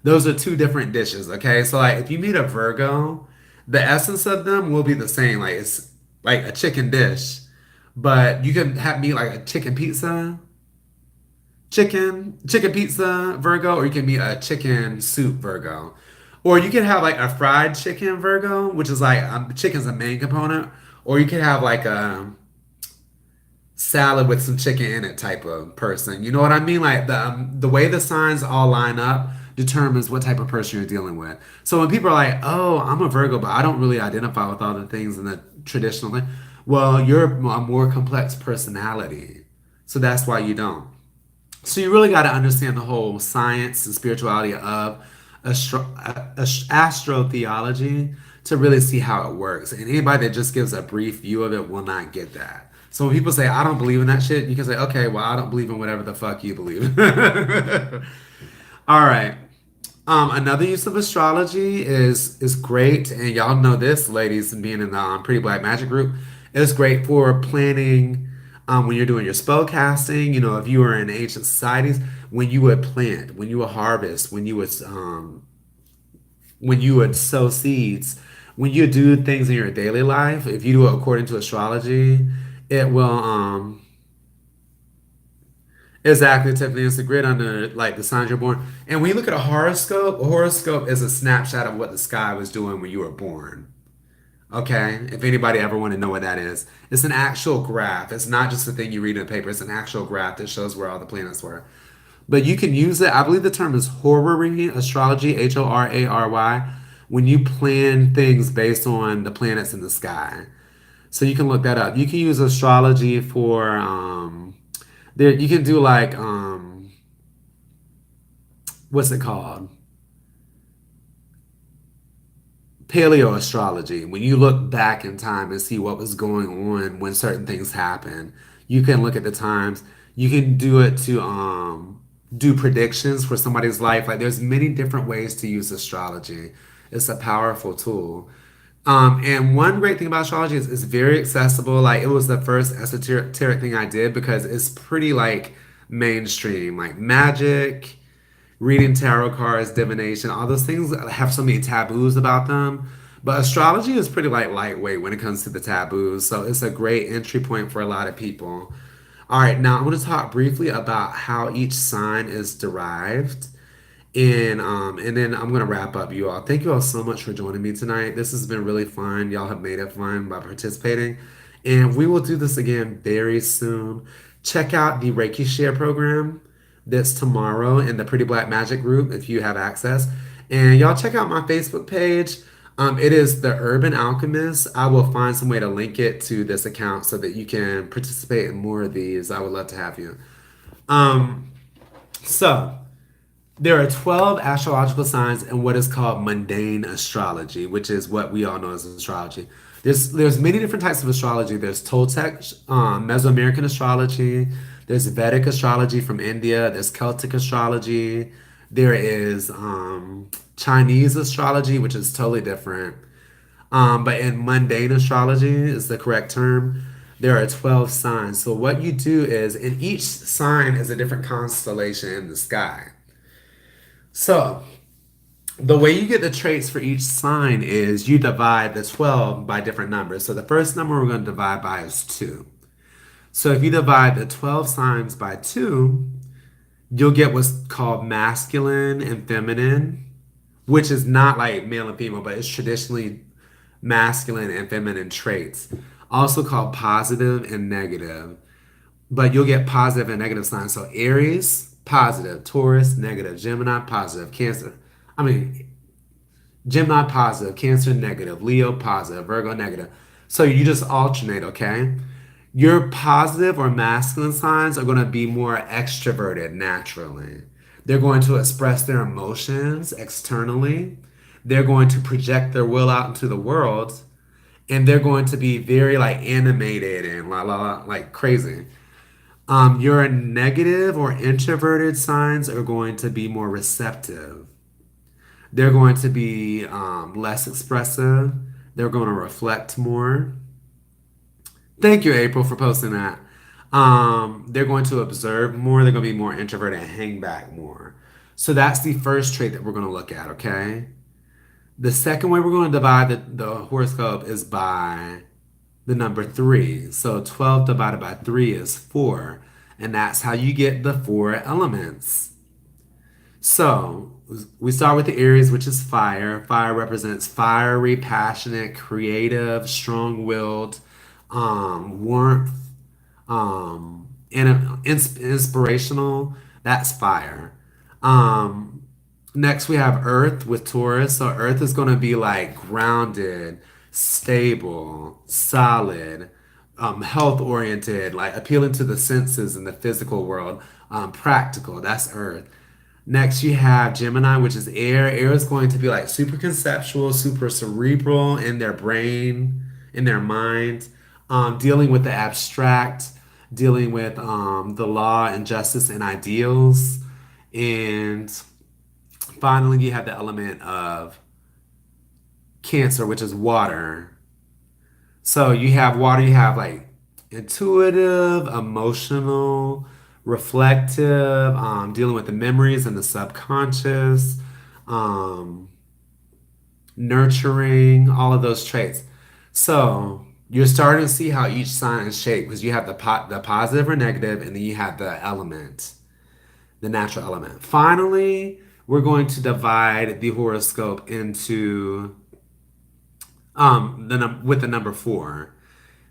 Those are two different dishes, okay? So like if you meet a Virgo, the essence of them will be the same. Like it's like a chicken dish, but you can have meet like a chicken pizza, chicken pizza Virgo, or you can meet a chicken soup Virgo. Or you can have like a fried chicken Virgo, which is like chicken's a main component, or you can have like a salad with some chicken in it type of person. You know what I mean? Like the way the signs all line up determines what type of person you're dealing with. So when people are like, "Oh, I'm a Virgo, but I don't really identify with all the things in the traditional thing," well, you're a more complex personality, so that's why you don't. So you really got to understand the whole science and spirituality of astrotheology to really see how it works. And anybody that just gives a brief view of it will not get that. So when people say, I don't believe in that shit, you can say, okay, well, I don't believe in whatever the fuck you believe. All right. Another use of astrology is great, and y'all know this, ladies, being in the Pretty Black Magic group, it's great for planning when you're doing your spell casting. You know, if you were in ancient societies, when you would plant, when you would harvest, when you would sow seeds, when you do things in your daily life, if you do it according to astrology, it will exactly, Tiffany. It's the grid under like the signs you're born. And when you look at a horoscope is a snapshot of what the sky was doing when you were born. Okay, if anybody ever want to know what that is, it's an actual graph. It's not just a thing you read in a paper. It's an actual graph that shows where all the planets were. But you can use it. I believe the term is horary astrology, Horary, when you plan things based on the planets in the sky. So you can look that up. You can use astrology for there. You can do like what's it called? Paleo astrology. When you look back in time and see what was going on when certain things happen, you can look at the times. You can do it to do predictions for somebody's life. Like there's many different ways to use astrology. It's a powerful tool. And one great thing about astrology is it's very accessible. Like it was the first esoteric thing I did because it's pretty like mainstream, like magic, reading tarot cards, divination, all those things have so many taboos about them. But astrology is pretty like lightweight when it comes to the taboos. So it's a great entry point for a lot of people. All right, now I'm going to talk briefly about how each sign is derived. And then I'm gonna wrap up, you all. Thank you all so much for joining me tonight. This has been really fun. Y'all have made it fun by participating. And we will do this again very soon. Check out the Reiki Share program that's tomorrow in the Pretty Black Magic group if you have access. And y'all check out my Facebook page. It is the Urban Alchemist. I will find some way to link it to this account so that you can participate in more of these. I would love to have you. Um, so there are 12 astrological signs in what is called mundane astrology, which is what we all know as astrology. There's many different types of astrology. There's Toltec, Mesoamerican astrology. There's Vedic astrology from India. There's Celtic astrology. There is Chinese astrology, which is totally different. But in mundane astrology is the correct term. There are 12 signs. So what you do is, in each sign is a different constellation in the sky. So the way you get the traits for each sign is you divide the 12 by different numbers. So the first number we're going to divide by is 2. So if you divide the 12 signs by 2, you'll get what's called masculine and feminine, which is not like male and female, but it's traditionally masculine and feminine traits. Also called positive and negative. But you'll get positive and negative signs. So Aries, positive, Taurus, negative, Gemini, positive, Cancer. I mean, Gemini positive, Cancer negative, Leo positive, Virgo negative. So you just alternate, okay? Your positive or masculine signs are going to be more extroverted naturally. They're going to express their emotions externally. They're going to project their will out into the world. And they're going to be very like animated and la la la, like crazy. Your negative or introverted signs are going to be more receptive. They're going to be less expressive. They're going to reflect more. Thank you, April, for posting that. They're going to observe more. They're going to be more introverted and hang back more. So that's the first trait that we're going to look at, okay? The second way we're going to divide the horoscope is by the number 3. So 12 divided by 3 is 4. And that's how you get the 4 elements. So we start with the Aries, which is fire. Fire represents fiery, passionate, creative, strong-willed, warmth, and inspirational. That's fire. Next, we have Earth with Taurus. So Earth is going to be like grounded, stable, solid, health oriented, like appealing to the senses in the physical world, practical. That's Earth. Next, you have Gemini, which is air. Air is going to be like super conceptual, super cerebral in their brain, in their mind, dealing with the abstract, dealing with the law and justice and ideals. And finally, you have the element of Cancer, which is water. So you have water, you have like intuitive, emotional, reflective, dealing with the memories and the subconscious, um, nurturing, all of those traits. So you're starting to see how each sign is shaped because you have the positive or negative, and then you have the element, the natural element. Finally, we're going to divide the horoscope into with the number 4.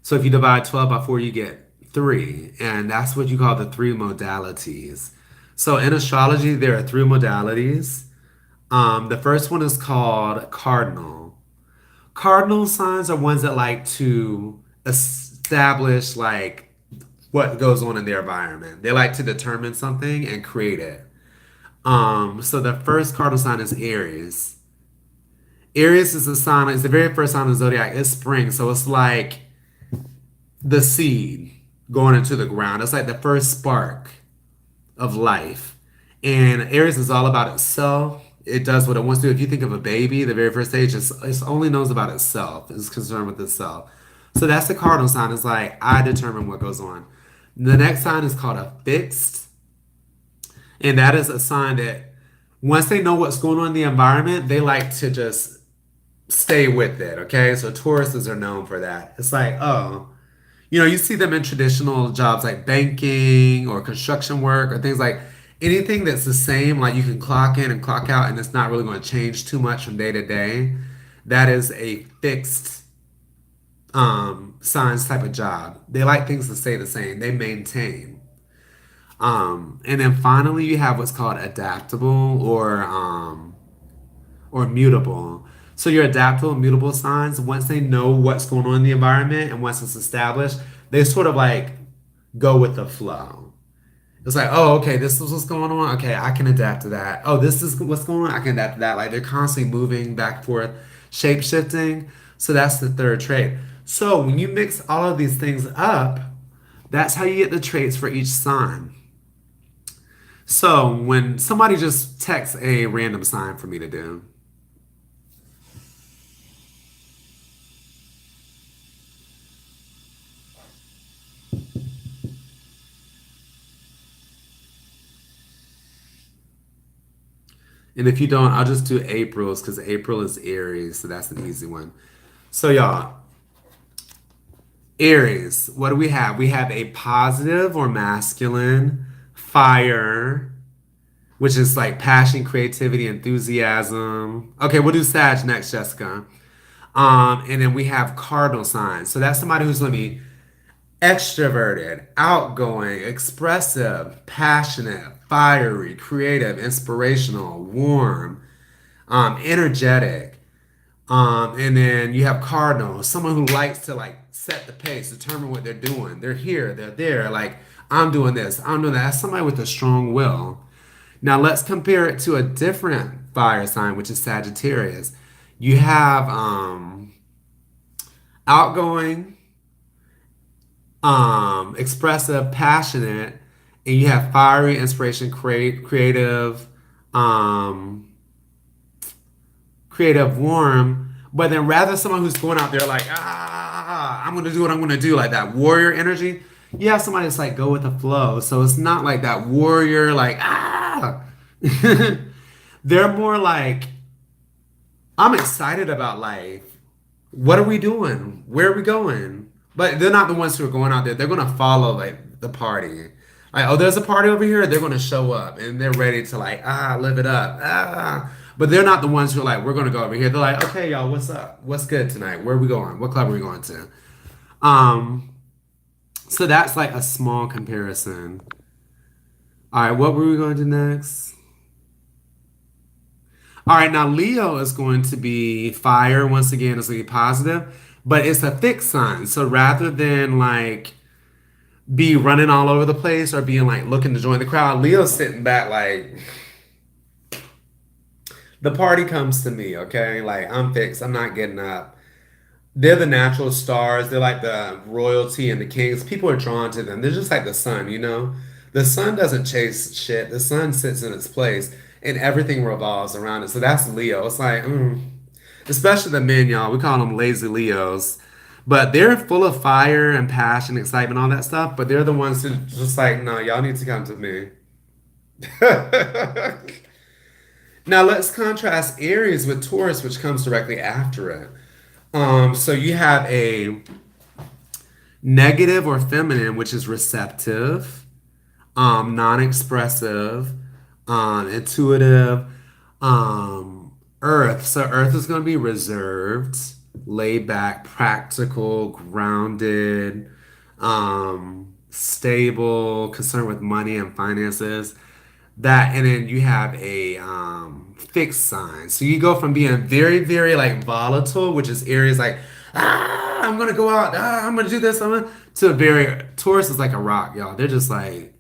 So if you divide 12 by 4, you get 3, and that's what you call the 3 modalities. So in astrology, there are 3 modalities. The first one is called cardinal. Cardinal signs are ones that like to establish like what goes on in their environment. They like to determine something and create it. So the first cardinal sign is Aries. Aries is the sign, it's the very first sign of the zodiac. It's spring, so it's like the seed going into the ground. It's like the first spark of life. And Aries is all about itself. It does what it wants to do. If you think of a baby, the very first stage is it only knows about itself. It's concerned with itself. So that's the cardinal sign. It's like I determine what goes on. The next sign is called a fixed, and that is a sign that once they know what's going on in the environment, they like to just stay with it. Okay, so Tauruses are known for that. It's like, oh, you see them in traditional jobs like banking or construction work or things like anything that's the same, like you can clock in and clock out and it's not really going to change too much from day to day. That is a fixed science type of job. They like things to stay the same. They maintain. And then finally you have what's called adaptable or mutable. So your adaptable, mutable signs, once they know what's going on in the environment and once it's established, they sort of like go with the flow. It's like, oh, okay, this is what's going on. Okay, I can adapt to that. Oh, this is what's going on. I can adapt to that. Like they're constantly moving back and forth, shape shifting. So that's the third trait. So when you mix all of these things up, that's how you get the traits for each sign. So when somebody just texts a random sign for me to do, and if you don't, I'll just do April's because April is Aries, so that's an easy one. So y'all, Aries, what do we have? We have a positive or masculine fire, which is like passion, creativity, enthusiasm. Okay, we'll do Sag next, Jessica. And then we have cardinal signs. So that's somebody who's going to be extroverted, outgoing, expressive, passionate, fiery, creative, inspirational, warm, energetic. And then you have cardinal, someone who likes to like set the pace, determine what they're doing. They're here, they're there. Like I'm doing this, I'm doing that. That's somebody with a strong will. Now let's compare it to a different fire sign, which is Sagittarius. You have outgoing, expressive, passionate, and you have fiery, inspiration, creative, um, creative, warm. But then rather someone who's going out there like, I'm gonna do what I'm gonna do, like that warrior energy. You have somebody that's like go with the flow. So it's not like that warrior, like, They're more like, I'm excited about life. What are we doing? Where are we going? But they're not the ones who are going out there. They're gonna follow like the party. Like, oh, there's a party over here. They're gonna show up and they're ready to like live it up. But they're not the ones who are like, we're gonna go over here. They're like, okay, y'all, what's up? What's good tonight? Where are we going? What club are we going to? Um, so that's like a small comparison. All right, what were we going to do next? All right, now Leo is going to be fire. Once again, it's going to be positive, but it's a fixed sign. So rather than like be running all over the place or being like looking to join the crowd, Leo's sitting back like the party comes to me, okay? Like I'm fixed. I'm not getting up. They're the natural stars. They're like the royalty and the kings. People are drawn to them. They're just like the sun, you know? The sun doesn't chase shit. The sun sits in its place and everything revolves around it. So that's Leo. It's like, especially the men, y'all. We call them lazy Leos. But they're full of fire and passion, excitement, all that stuff. But they're the ones who just like, no, y'all need to come to me. Now let's contrast Aries with Taurus, which comes directly after it. So you have a negative or feminine, which is receptive, non-expressive, intuitive, earth. So earth is going to be reserved, laid back, practical, grounded, stable, concerned with money and finances. That and then you have a fixed sign. So you go from being very, very like volatile, which is Aries like, I'm gonna go out, I'm gonna do this, to a very Taurus is like a rock, y'all. They're just like,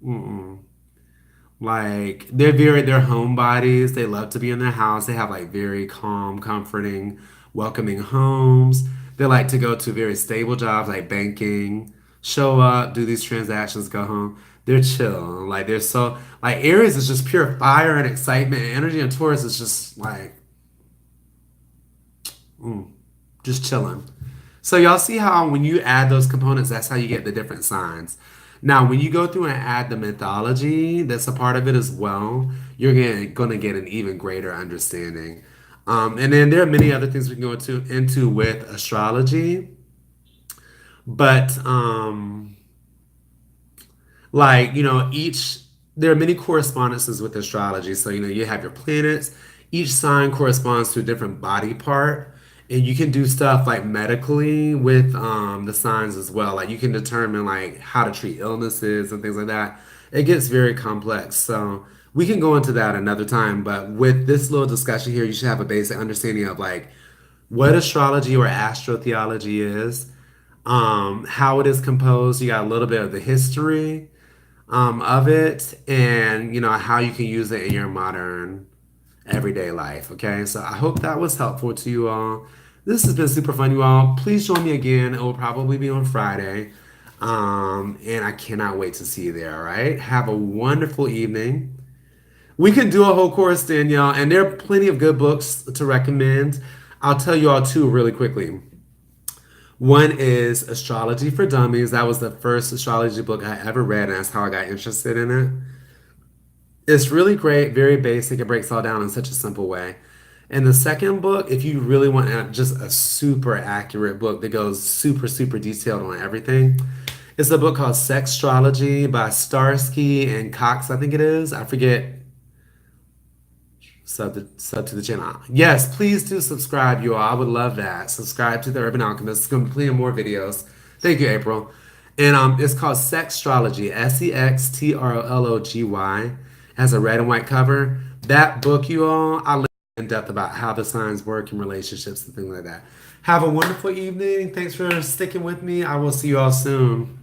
mm-mm. Like they're homebodies. They love to be in their house. They have like very calm, comforting, welcoming homes. They like to go to very stable jobs like banking, show up, do these transactions, go home. They're chill. Like they're so like Aries is just pure fire and excitement and energy, and Taurus is just like just chilling. So y'all see how when you add those components, that's how you get the different signs. Now, when you go through and add the mythology, that's a part of it as well, you're gonna get an even greater understanding. And then there are many other things we can go into with astrology, but like, each there are many correspondences with astrology. So, you have your planets, each sign corresponds to a different body part. And you can do stuff like medically with the signs as well. Like you can determine like how to treat illnesses and things like that. It gets very complex. So We can go into that another time, but with this little discussion here, you should have a basic understanding of like what astrology or astrotheology is, how it is composed. You got a little bit of the history of it, and how you can use it in your modern everyday life. Okay, so I hope that was helpful to you all. This has been super fun, you all. Please join me again. It will probably be on Friday. And I cannot wait to see you there. All right. Have a wonderful evening. We can do a whole course, Danielle, and there are plenty of good books to recommend. I'll tell you all two really quickly. One is Astrology for Dummies. That was the first astrology book I ever read, and that's how I got interested in it. It's really great, very basic. It breaks all down in such a simple way. And the second book, if you really want just a super accurate book that goes super, super detailed on everything, it's a book called Sextrology by Starsky and Cox, I think it is. I forget. Sub to the channel. Yes, please do subscribe, you all. I would love that. Subscribe to the Urban Alchemist. It's gonna be plenty more videos. Thank you, April. And it's called Sextrology. Sextrology. Has a red and white cover. That book, you all, I learned in depth about how the signs work in relationships and things like that. Have a wonderful evening. Thanks for sticking with me. I will see you all soon.